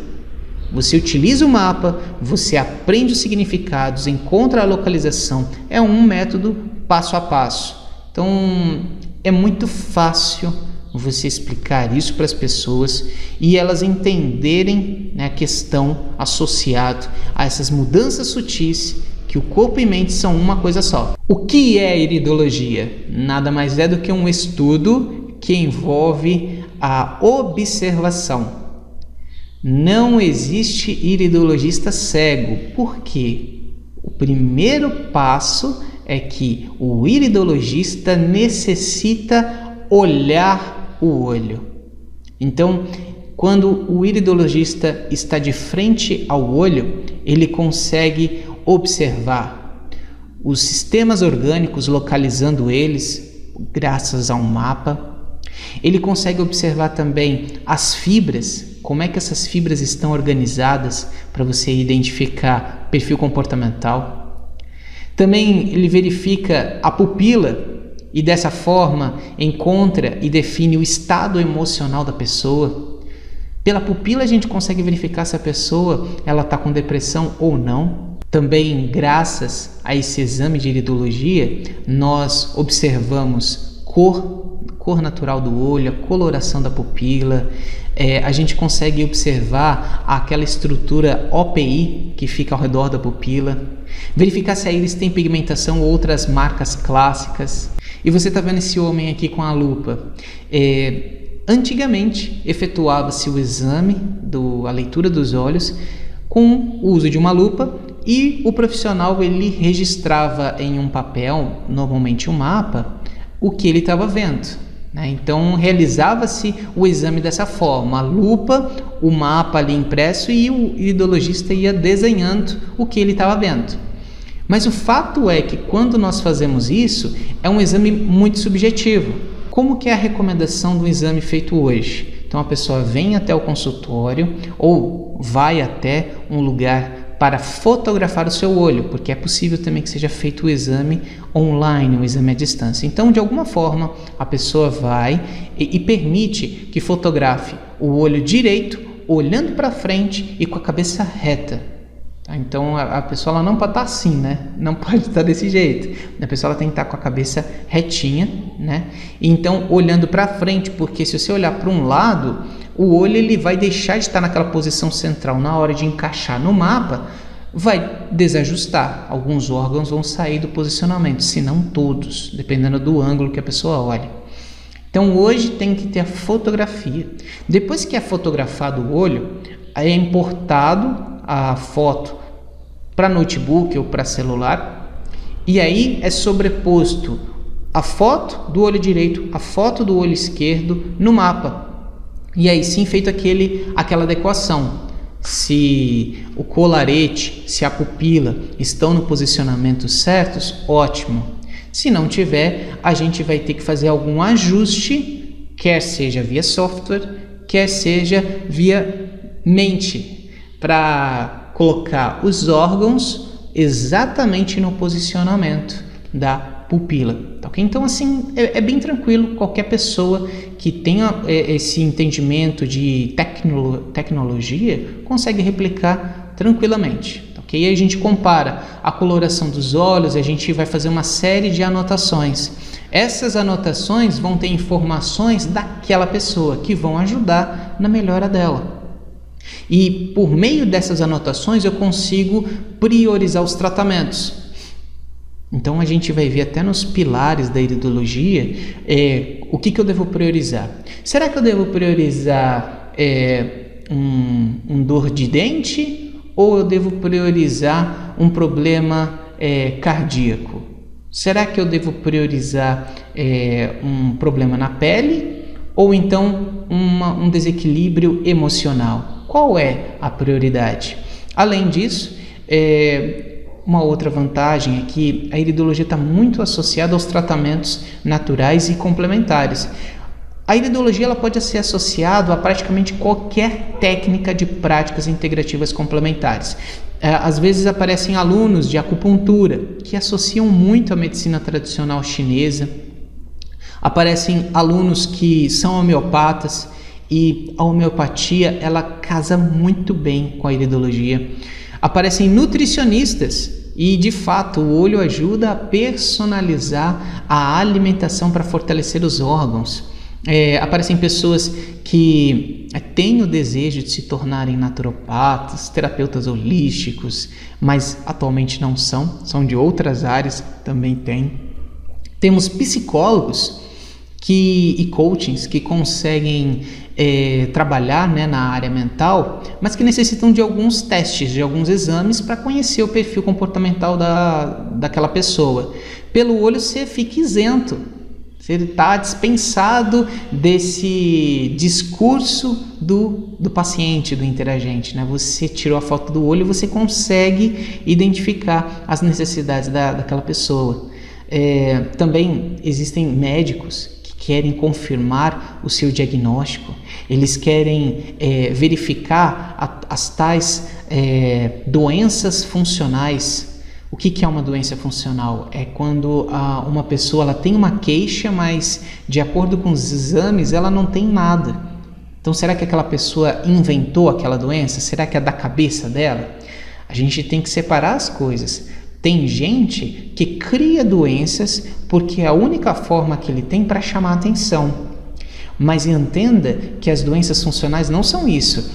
Você utiliza o mapa, você aprende os significados, encontra a localização. É um método passo a passo. Então é muito fácil você explicar isso para as pessoas e elas entenderem, né, a questão associada a essas mudanças sutis que o corpo e mente são uma coisa só. O que é iridologia? Nada mais é do que um estudo que envolve a observação. Não existe iridologista cego. Por quê? O primeiro passo é que o iridologista necessita olhar o olho. Então, quando o iridologista está de frente ao olho, ele consegue observar os sistemas orgânicos, localizando eles graças a um mapa. Ele consegue observar também as fibras, como é que essas fibras estão organizadas para você identificar perfil comportamental. Também ele verifica a pupila e dessa forma encontra e define o estado emocional da pessoa. Pela pupila a gente consegue verificar se a pessoa está com depressão ou não. Também, graças a esse exame de iridologia, nós observamos cor natural do olho, a coloração da pupila. A gente consegue observar aquela estrutura OPI que fica ao redor da pupila, verificar se a íris tem pigmentação ou outras marcas clássicas. E você está vendo esse homem aqui com a lupa. Antigamente, efetuava-se o exame, a leitura dos olhos, com o uso de uma lupa, e o profissional ele registrava em um papel, normalmente um mapa, o que ele estava vendo, né? Então realizava-se o exame dessa forma, a lupa, o mapa ali impresso e o iridologista ia desenhando o que ele estava vendo. Mas o fato é que quando nós fazemos isso, é um exame muito subjetivo. Como que é a recomendação do exame feito hoje? Então a pessoa vem até o consultório ou vai até um lugar para fotografar o seu olho, porque é possível também que seja feito o exame online, o exame à distância. Então, de alguma forma, a pessoa vai e permite que fotografe o olho direito, olhando para frente e com a cabeça reta. Então, a pessoa não pode estar assim, né? Não pode estar desse jeito. A pessoa tem que estar com a cabeça retinha, né? Então, olhando para frente, porque se você olhar para um lado, o olho ele vai deixar de estar naquela posição central. Na hora de encaixar no mapa, vai desajustar. Alguns órgãos vão sair do posicionamento, se não todos, dependendo do ângulo que a pessoa olha. Então, hoje tem que ter a fotografia. Depois que é fotografado o olho, aí é importado a foto para notebook ou para celular, e aí é sobreposto a foto do olho direito, a foto do olho esquerdo no mapa. E aí sim feito aquela adequação. Se o colarete, se a pupila estão no posicionamento certos, ótimo. Se não tiver, a gente vai ter que fazer algum ajuste, quer seja via software, quer seja via mente, para colocar os órgãos exatamente no posicionamento da pupila. Okay? Então, assim, é bem tranquilo. Qualquer pessoa que tenha esse entendimento de tecnologia consegue replicar tranquilamente. Okay? E aí a gente compara a coloração dos olhos, a gente vai fazer uma série de anotações. Essas anotações vão ter informações daquela pessoa que vão ajudar na melhora dela. E por meio dessas anotações eu consigo priorizar os tratamentos. Então a gente vai ver até nos pilares da iridologia o que eu devo priorizar. Será que eu devo priorizar um dor de dente ou eu devo priorizar um problema cardíaco? Será que eu devo priorizar um problema na pele ou então um desequilíbrio emocional? Qual é a prioridade? Além disso, uma outra vantagem é que a iridologia está muito associada aos tratamentos naturais e complementares. A iridologia ela pode ser associada a praticamente qualquer técnica de práticas integrativas complementares. Às vezes aparecem alunos de acupuntura que associam muito à medicina tradicional chinesa. Aparecem alunos que são homeopatas e a homeopatia ela casa muito bem com a iridologia. Aparecem nutricionistas e, de fato, o olho ajuda a personalizar a alimentação para fortalecer os órgãos. Aparecem pessoas que têm o desejo de se tornarem naturopatas, terapeutas holísticos, mas atualmente não são de outras áreas, também tem. Temos psicólogos e coachings que conseguem trabalhar na área mental, mas que necessitam de alguns testes, de alguns exames para conhecer o perfil comportamental daquela pessoa. Pelo olho você fica isento, você está dispensado desse discurso do paciente, do interagente, Você tirou a foto do olho e você consegue identificar as necessidades daquela pessoa. Também existem médicos querem confirmar o seu diagnóstico, eles querem verificar as tais doenças funcionais. O que é uma doença funcional? É quando uma pessoa ela tem uma queixa, mas de acordo com os exames ela não tem nada. Então será que aquela pessoa inventou aquela doença? Será que é da cabeça dela? A gente tem que separar as coisas. Tem gente que cria doenças porque é a única forma que ele tem para chamar atenção. Mas entenda que as doenças funcionais não são isso.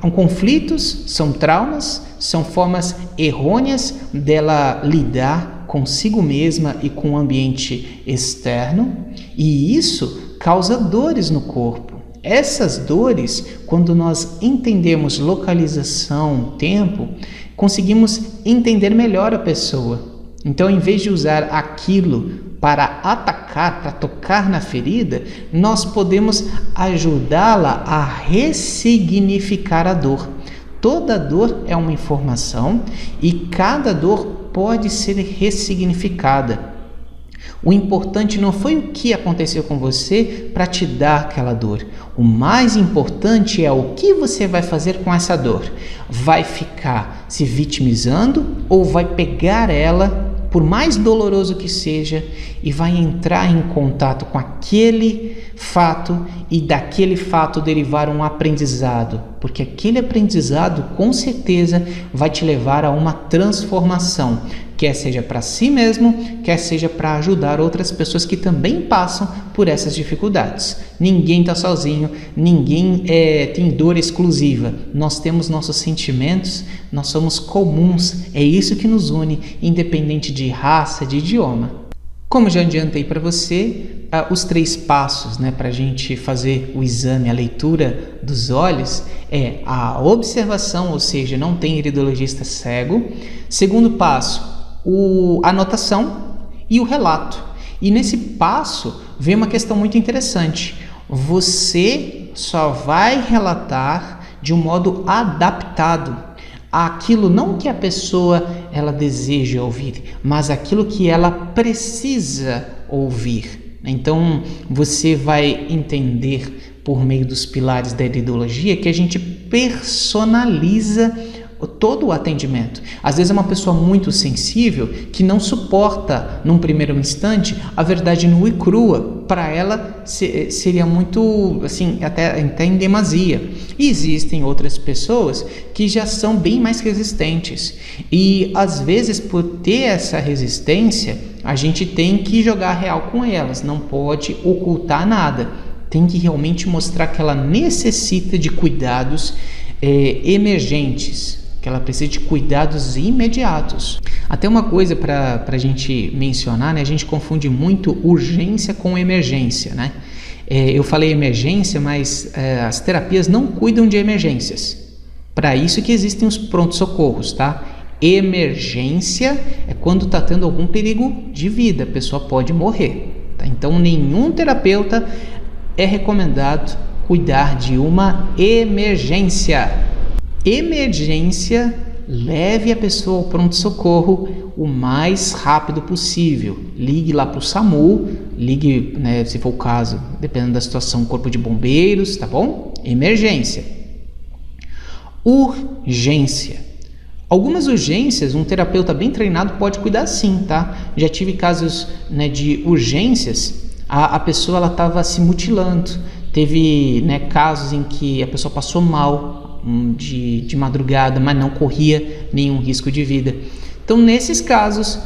São conflitos, são traumas, são formas errôneas dela lidar consigo mesma e com o ambiente externo. E isso causa dores no corpo. Essas dores, quando nós entendemos localização, tempo, conseguimos entender melhor a pessoa. Então, em vez de usar aquilo para atacar, para tocar na ferida, nós podemos ajudá-la a ressignificar a dor. Toda dor é uma informação e cada dor pode ser ressignificada. O importante não foi o que aconteceu com você para te dar aquela dor. O mais importante é o que você vai fazer com essa dor. Vai ficar se vitimizando ou vai pegar ela, por mais doloroso que seja, e vai entrar em contato com aquele fato e daquele fato derivar um aprendizado, porque aquele aprendizado com certeza vai te levar a uma transformação, quer seja para si mesmo, quer seja para ajudar outras pessoas que também passam por essas dificuldades. Ninguém está sozinho, ninguém tem dor exclusiva. Nós temos nossos sentimentos, nós somos comuns, é isso que nos une, independente de raça, de idioma. Como já adiantei para você, os 3 passos para a gente fazer o exame, a leitura dos olhos, é a observação, ou seja, não tem iridologista cego. Segundo passo, a anotação e o relato. E nesse passo vem uma questão muito interessante. Você só vai relatar de um modo adaptado àquilo não que a pessoa ela deseja ouvir, mas aquilo que ela precisa ouvir. Então você vai entender por meio dos pilares da iridologia que a gente personaliza todo o atendimento. Às vezes é uma pessoa muito sensível que não suporta num primeiro instante a verdade nua e crua. Para ela seria muito assim, até em demasia. E existem outras pessoas que já são bem mais resistentes e às vezes por ter essa resistência a gente tem que jogar real com elas, não pode ocultar nada, tem que realmente mostrar que ela necessita de cuidados emergentes. que ela precisa de cuidados imediatos. Até uma coisa para a gente mencionar, né? A gente confunde muito urgência com emergência, né? Eu falei emergência, mas as terapias não cuidam de emergências. Para isso que existem os pronto-socorros, tá? Emergência é quando está tendo algum perigo de vida, a pessoa pode morrer, tá? Então nenhum terapeuta é recomendado cuidar de uma emergência. Emergência, leve a pessoa ao pronto-socorro o mais rápido possível. Ligue lá para o SAMU, ligue, né, se for o caso, dependendo da situação, corpo de bombeiros, tá bom? Emergência. Urgência. Algumas urgências, um terapeuta bem treinado pode cuidar sim, tá? Já tive casos, né, de urgências, a pessoa estava se mutilando. Teve, né, casos em que a pessoa passou mal de madrugada, mas não corria nenhum risco de vida. Então, nesses casos,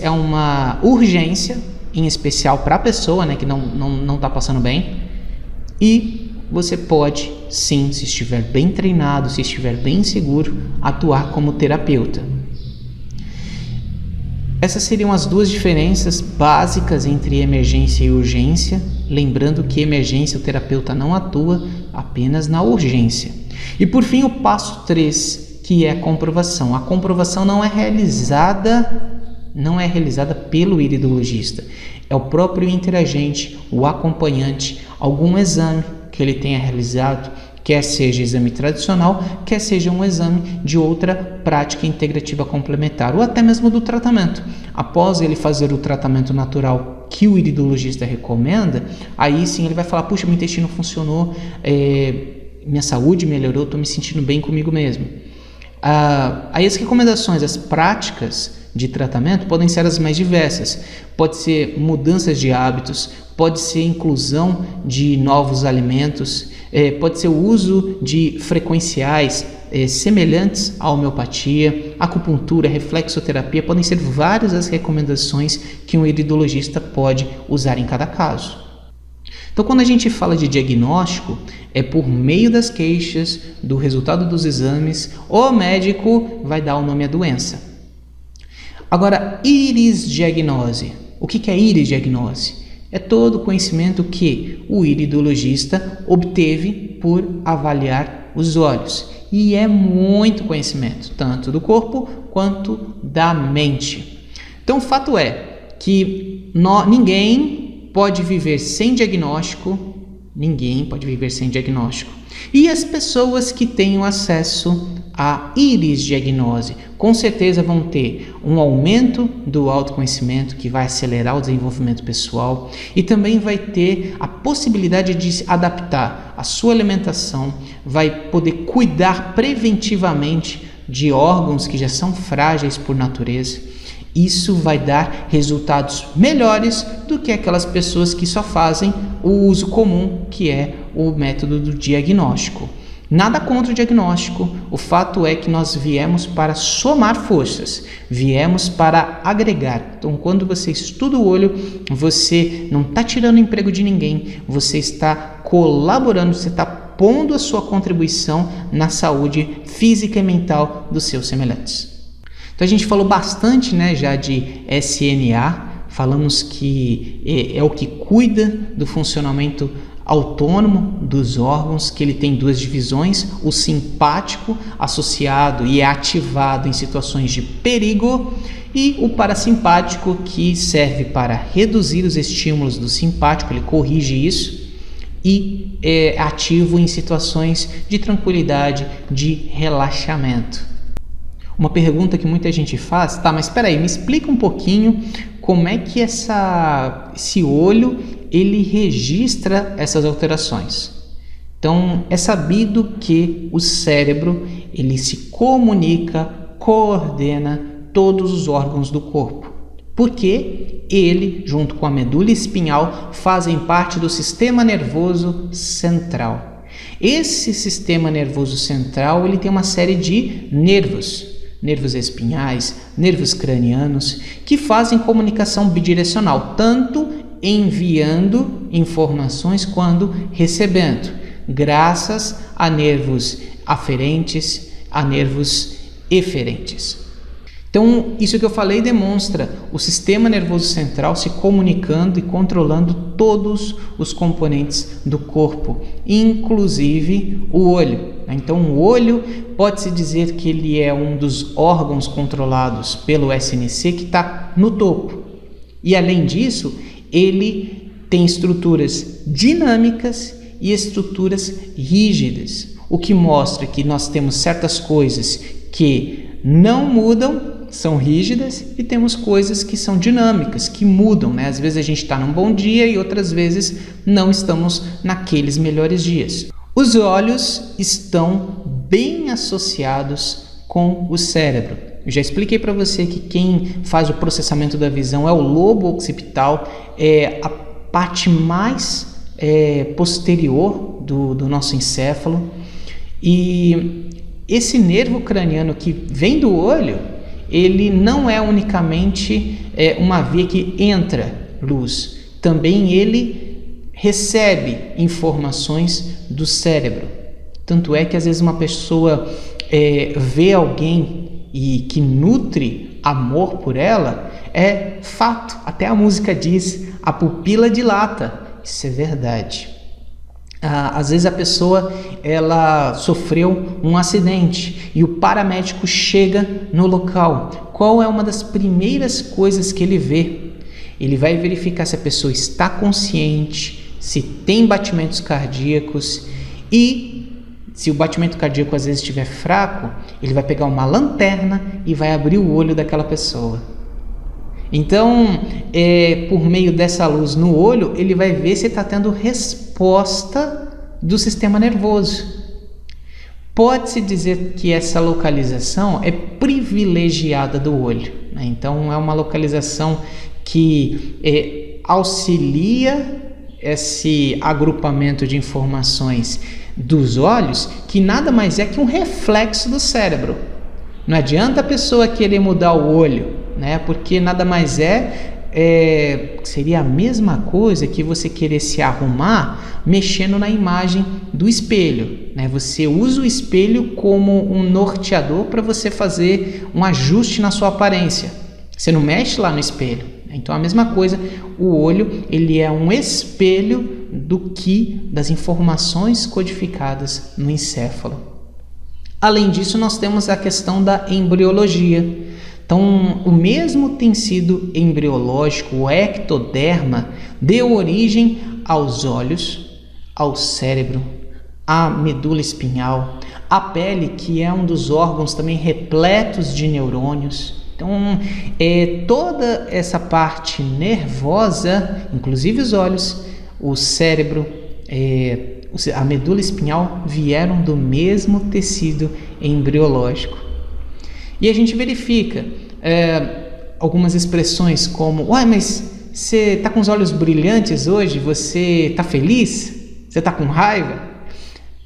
é uma urgência, em especial para a pessoa, né, que não está passando bem. E você pode, sim, se estiver bem treinado, se estiver bem seguro, atuar como terapeuta. Essas seriam as duas diferenças básicas entre emergência e urgência. Lembrando que emergência o terapeuta não atua apenas na urgência. E por fim, o passo 3, que é a comprovação. A comprovação não é realizada pelo iridologista. É o próprio interagente, o acompanhante, algum exame que ele tenha realizado, quer seja exame tradicional, quer seja um exame de outra prática integrativa complementar, ou até mesmo do tratamento. Após ele fazer o tratamento natural que o iridologista recomenda, aí sim ele vai falar, puxa, meu intestino funcionou, minha saúde melhorou, estou me sentindo bem comigo mesmo. Aí as recomendações, as práticas de tratamento podem ser as mais diversas. Pode ser mudanças de hábitos, pode ser inclusão de novos alimentos, pode ser o uso de frequenciais semelhantes à homeopatia, acupuntura, reflexoterapia. Podem ser várias as recomendações que um iridologista pode usar em cada caso. Então, quando a gente fala de diagnóstico, é por meio das queixas, do resultado dos exames, o médico vai dar o nome à doença. Agora, irisdiagnose. O que é irisdiagnose? É todo o conhecimento que o iridologista obteve por avaliar os olhos. E é muito conhecimento, tanto do corpo quanto da mente. Então, o fato é que ninguém pode viver sem diagnóstico. Ninguém pode viver sem diagnóstico. E as pessoas que tenham acesso à irisdiagnose, com certeza vão ter um aumento do autoconhecimento que vai acelerar o desenvolvimento pessoal e também vai ter a possibilidade de se adaptar à sua alimentação, vai poder cuidar preventivamente de órgãos que já são frágeis por natureza. Isso vai dar resultados melhores do que aquelas pessoas que só fazem o uso comum, que é o método do diagnóstico. Nada contra o diagnóstico, o fato é que nós viemos para somar forças, viemos para agregar. Então, quando você estuda o olho, você não está tirando o emprego de ninguém, você está colaborando, você está pondo a sua contribuição na saúde física e mental dos seus semelhantes. Então, a gente falou bastante, né, já de SNA, falamos que é o que cuida do funcionamento autônomo dos órgãos, que ele tem duas divisões, o simpático associado e é ativado em situações de perigo e o parasimpático, que serve para reduzir os estímulos do simpático, ele corrige isso e é ativo em situações de tranquilidade, de relaxamento. Uma pergunta que muita gente faz, tá, mas espera aí, me explica um pouquinho como é que esse olho ele registra essas alterações. Então, é sabido que o cérebro ele se comunica, coordena todos os órgãos do corpo, porque ele, junto com a medula espinhal, fazem parte do sistema nervoso central. Esse sistema nervoso central ele tem uma série de nervos espinhais, nervos cranianos, que fazem comunicação bidirecional, tanto enviando informações quanto recebendo, graças a nervos aferentes, a nervos eferentes. Então, isso que eu falei demonstra o sistema nervoso central se comunicando e controlando todos os componentes do corpo, inclusive o olho. Então, o olho pode-se dizer que ele é um dos órgãos controlados pelo SNC que está no topo. E, além disso, ele tem estruturas dinâmicas e estruturas rígidas, o que mostra que nós temos certas coisas que não mudam, são rígidas, e temos coisas que são dinâmicas, que mudam, né? Às vezes a gente está num bom dia e outras vezes não estamos naqueles melhores dias. Os olhos estão bem associados com o cérebro. Eu já expliquei para você que quem faz o processamento da visão é o lobo occipital, é a parte mais posterior do nosso encéfalo, e esse nervo craniano que vem do olho, ele não é unicamente uma via que entra luz, também ele recebe informações do cérebro. Tanto é que às vezes uma pessoa vê alguém e que nutre amor por ela, é fato, até a música diz, a pupila dilata. Isso é verdade. Às vezes a pessoa ela sofreu um acidente e o paramédico chega no local. Qual é uma das primeiras coisas que ele vê? Ele vai verificar se a pessoa está consciente, se tem batimentos cardíacos, e se o batimento cardíaco às vezes estiver fraco, ele vai pegar uma lanterna e vai abrir o olho daquela pessoa. Então, por meio dessa luz no olho, ele vai ver se está tendo resposta do sistema nervoso. Pode-se dizer que essa localização é privilegiada do olho, né? Então, é uma localização que auxilia esse agrupamento de informações dos olhos, que nada mais é que um reflexo do cérebro. Não adianta a pessoa querer mudar o olho, né? Porque nada mais seria a mesma coisa que você querer se arrumar mexendo na imagem do espelho, né? Você usa o espelho como um norteador para você fazer um ajuste na sua aparência. Você não mexe lá no espelho. Então a mesma coisa, o olho ele é um espelho das informações codificadas no encéfalo. Além disso, nós temos a questão da embriologia. Então, o mesmo tecido embriológico, o ectoderma, deu origem aos olhos, ao cérebro, à medula espinhal, à pele, que é um dos órgãos também repletos de neurônios. Então, toda essa parte nervosa, inclusive os olhos, o cérebro, a medula espinhal, vieram do mesmo tecido embriológico. E a gente verifica algumas expressões como: ué, mas você está com os olhos brilhantes hoje? Você está feliz? Você está com raiva?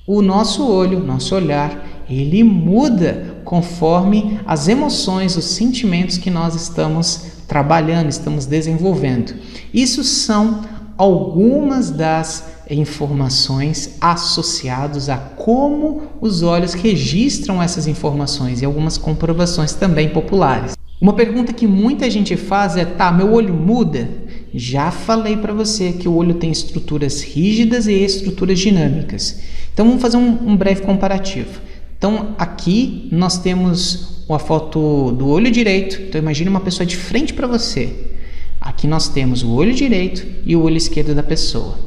O nosso olho, nosso olhar, ele muda conforme as emoções, os sentimentos que nós estamos trabalhando, estamos desenvolvendo. Isso são algumas das informações associadas a como os olhos registram essas informações e algumas comprovações também populares. Uma pergunta que muita gente faz é: tá, meu olho muda? Já falei para você que o olho tem estruturas rígidas e estruturas dinâmicas. Então vamos fazer um breve comparativo. Então aqui nós temos a foto do olho direito. Então imagine uma pessoa de frente para você. Aqui nós temos o olho direito e o olho esquerdo da pessoa.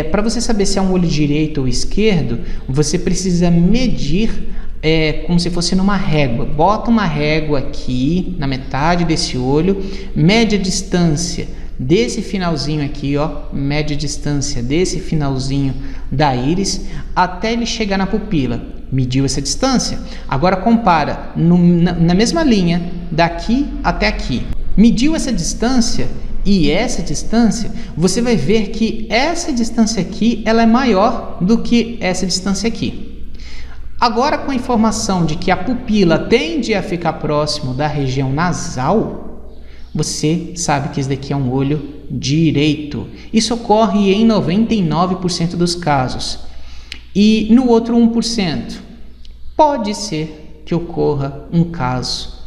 Para você saber se é um olho direito ou esquerdo, você precisa medir como se fosse numa régua. Bota uma régua aqui na metade desse olho, mede a distância desse finalzinho aqui, mede a distância desse finalzinho da íris até ele chegar na pupila. Mediu essa distância. Agora compara na mesma linha daqui até aqui. Mediu essa distância e essa distância, você vai ver que essa distância aqui ela é maior do que essa distância aqui. Agora, com a informação de que a pupila tende a ficar próximo da região nasal, você sabe que esse daqui é um olho direito. Isso ocorre em 99% dos casos. E no outro 1%, pode ser que ocorra um caso,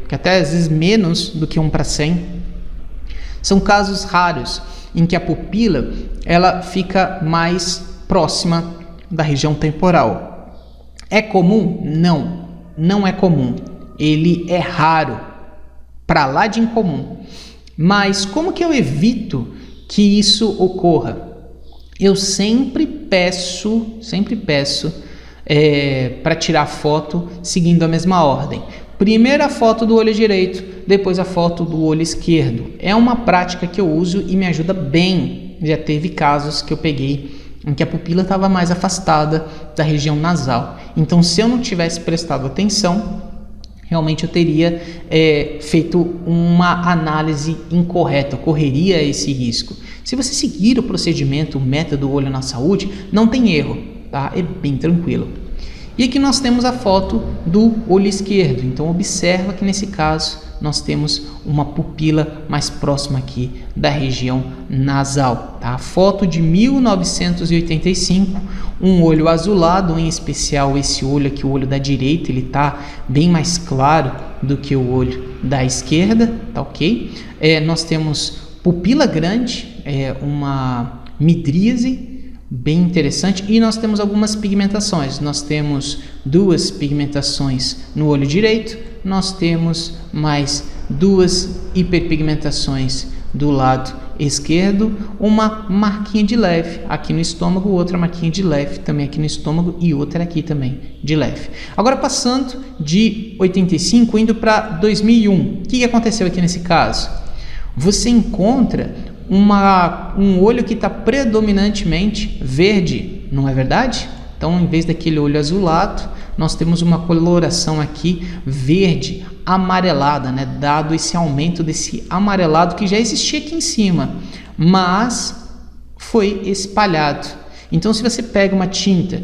que até às vezes menos do que 1 para 100. São casos raros em que a pupila ela fica mais próxima da região temporal. É comum? Não, não é comum. Ele é raro, para lá de incomum. Mas como que eu evito que isso ocorra? Eu sempre peço para tirar foto seguindo a mesma ordem. Primeiro a foto do olho direito, depois a foto do olho esquerdo. É uma prática que eu uso e me ajuda bem. Já teve casos que eu peguei em que a pupila estava mais afastada da região nasal. Então, se eu não tivesse prestado atenção, realmente eu teria feito uma análise incorreta, correria esse risco. Se você seguir o procedimento, o método Olho na Saúde, não tem erro, tá? É bem tranquilo. E aqui nós temos a foto do olho esquerdo. Então observa que nesse caso nós temos uma pupila mais próxima aqui da região nasal, tá? A foto de 1985, um olho azulado, em especial esse olho aqui, o olho da direita, ele tá bem mais claro do que o olho da esquerda, tá ok? Nós temos pupila grande, uma midríase, bem interessante, e nós temos algumas pigmentações. Nós temos 2 pigmentações no olho direito, nós temos mais 2 hiperpigmentações do lado esquerdo, uma marquinha de leve aqui no estômago, outra marquinha de leve também aqui no estômago e outra aqui também de leve. Agora passando de 85 indo para 2001, o que aconteceu aqui nesse caso? Você encontra um olho que está predominantemente verde, não é verdade? Então, em vez daquele olho azulado, nós temos uma coloração aqui verde, amarelada, né? Dado esse aumento desse amarelado que já existia aqui em cima, mas foi espalhado. Então, se você pega uma tinta,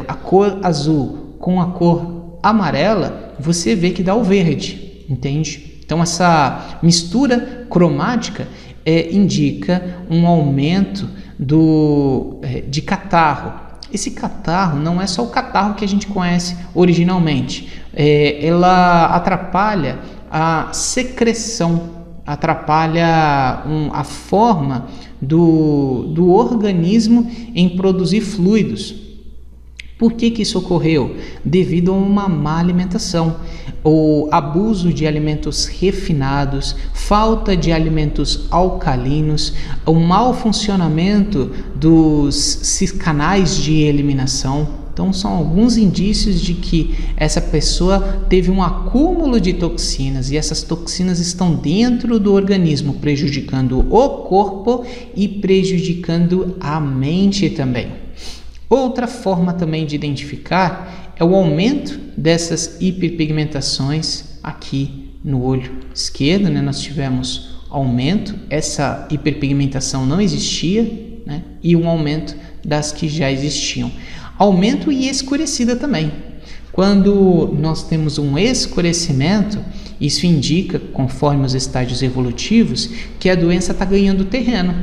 a cor azul com a cor amarela, você vê que dá o verde, entende? Então, essa mistura cromática indica um aumento de catarro. Esse catarro não é só o catarro que a gente conhece originalmente. Ela atrapalha a secreção, atrapalha a forma do organismo em produzir fluidos. Por que isso ocorreu? Devido a uma má alimentação, o abuso de alimentos refinados, falta de alimentos alcalinos, o mau funcionamento dos canais de eliminação. Então são alguns indícios de que essa pessoa teve um acúmulo de toxinas e essas toxinas estão dentro do organismo, prejudicando o corpo e prejudicando a mente também. Outra forma também de identificar é o aumento dessas hiperpigmentações aqui no olho esquerdo, né? Nós tivemos aumento, essa hiperpigmentação não existia, né? E um aumento das que já existiam. Aumento e escurecida também. Quando nós temos um escurecimento, isso indica, conforme os estágios evolutivos, que a doença está ganhando terreno,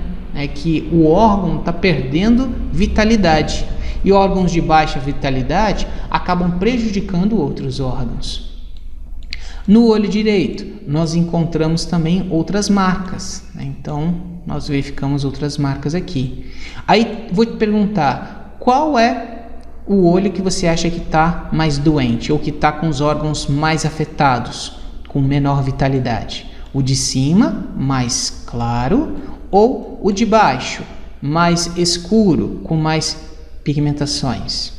que o órgão está perdendo vitalidade. E órgãos de baixa vitalidade acabam prejudicando outros órgãos. No olho direito, nós encontramos também outras marcas, né? Então, nós verificamos outras marcas aqui. Aí, vou te perguntar, qual é o olho que você acha que está mais doente ou que está com os órgãos mais afetados, com menor vitalidade? O de cima, mais claro, ou o de baixo, mais escuro, com mais pigmentações?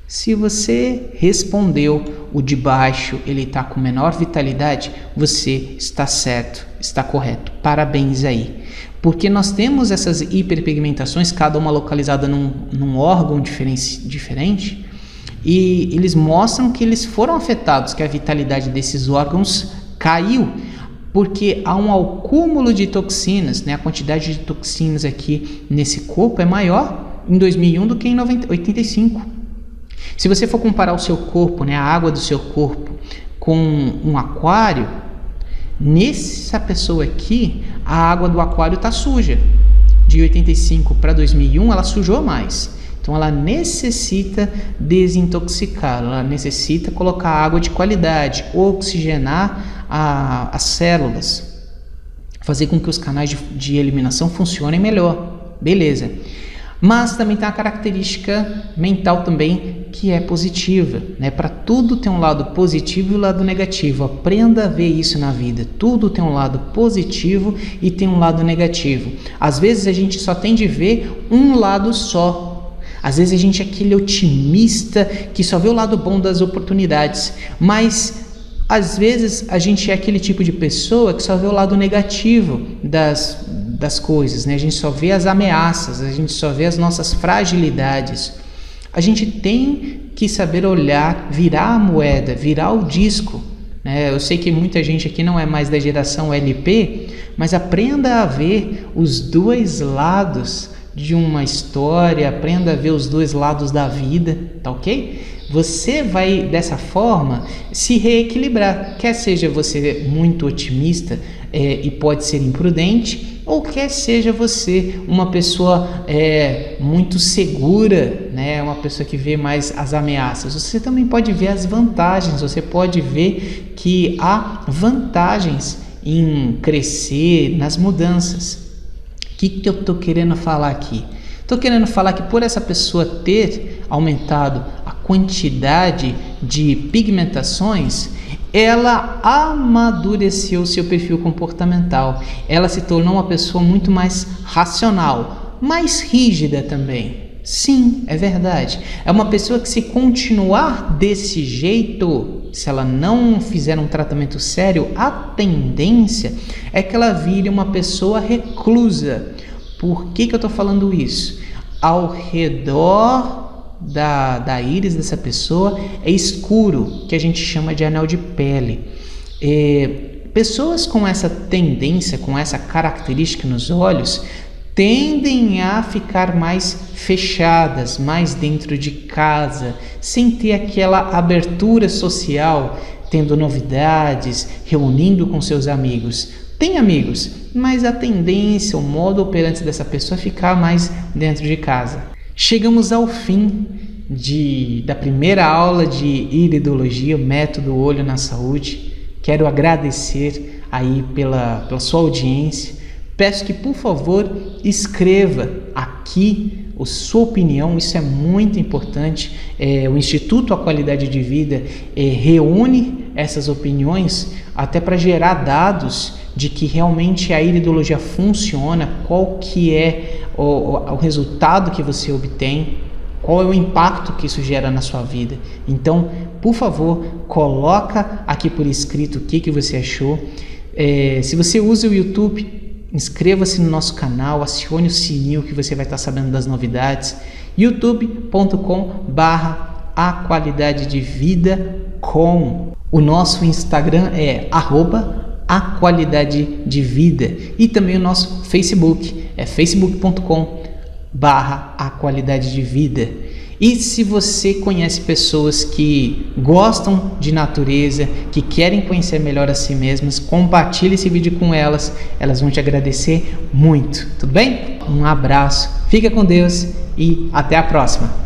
Se você respondeu o de baixo, ele está com menor vitalidade, você está certo, está correto. Parabéns aí. Porque nós temos essas hiperpigmentações, cada uma localizada num órgão diferente, e eles mostram que eles foram afetados, que a vitalidade desses órgãos caiu, porque há um acúmulo de toxinas, né? A quantidade de toxinas aqui nesse corpo é maior em 2001 do que em 85. Se você for comparar o seu corpo, né, a água do seu corpo, com um aquário, nessa pessoa aqui, a água do aquário está suja. De 85 para 2001, ela sujou mais. Então ela necessita desintoxicar, ela necessita colocar água de qualidade, oxigenar as células, fazer com que os canais de eliminação funcionem melhor. Beleza. Mas também tem uma característica mental também que é positiva, né? Para tudo tem um lado positivo e um lado negativo. Aprenda a ver isso na vida. Tudo tem um lado positivo e tem um lado negativo. Às vezes a gente só tem de ver um lado só. Às vezes a gente é aquele otimista que só vê o lado bom das oportunidades, mas às vezes a gente é aquele tipo de pessoa que só vê o lado negativo das coisas, né? A gente só vê as ameaças, a gente só vê as nossas fragilidades. A gente tem que saber olhar, virar a moeda, virar o disco, né? Eu sei que muita gente aqui não é mais da geração LP, mas aprenda a ver os dois lados de uma história, aprenda a ver os dois lados da vida, tá ok? Você vai, dessa forma, se reequilibrar, quer seja você muito otimista e pode ser imprudente, ou quer seja você uma pessoa muito segura, né? Uma pessoa que vê mais as ameaças. Você também pode ver as vantagens, você pode ver que há vantagens em crescer nas mudanças. O que eu estou querendo falar aqui? Estou querendo falar que por essa pessoa ter aumentado a quantidade de pigmentações, ela amadureceu seu perfil comportamental. Ela se tornou uma pessoa muito mais racional, mais rígida também. Sim, é verdade. É uma pessoa que, se continuar desse jeito, se ela não fizer um tratamento sério, a tendência é que ela vire uma pessoa reclusa. Por que eu estou falando isso? Ao redor da íris dessa pessoa é escuro, que a gente chama de anel de pele. Pessoas com essa tendência, com essa característica nos olhos, tendem a ficar mais fechadas, mais dentro de casa, sem ter aquela abertura social, tendo novidades, reunindo com seus amigos. Tem amigos, mas a tendência, o modo operante dessa pessoa é ficar mais dentro de casa. Chegamos ao fim da primeira aula de iridologia, o método Olho na Saúde. Quero agradecer aí pela sua audiência. Peço que, por favor, escreva aqui a sua opinião, isso é muito importante. O Instituto A Qualidade de Vida reúne essas opiniões até para gerar dados de que realmente a iridologia funciona, qual que é o resultado que você obtém, qual é o impacto que isso gera na sua vida. Então, por favor, coloca aqui por escrito o que você achou. Se você usa o YouTube, inscreva-se no nosso canal, acione o sininho que você vai estar sabendo das novidades. youtube.com/A Qualidade de Vida com. O nosso Instagram é @A Qualidade de Vida, e também o nosso Facebook é facebook.com/A Qualidade de Vida. E se você conhece pessoas que gostam de natureza, que querem conhecer melhor a si mesmas, compartilhe esse vídeo com elas, elas vão te agradecer muito, tudo bem? Um abraço, fica com Deus e até a próxima!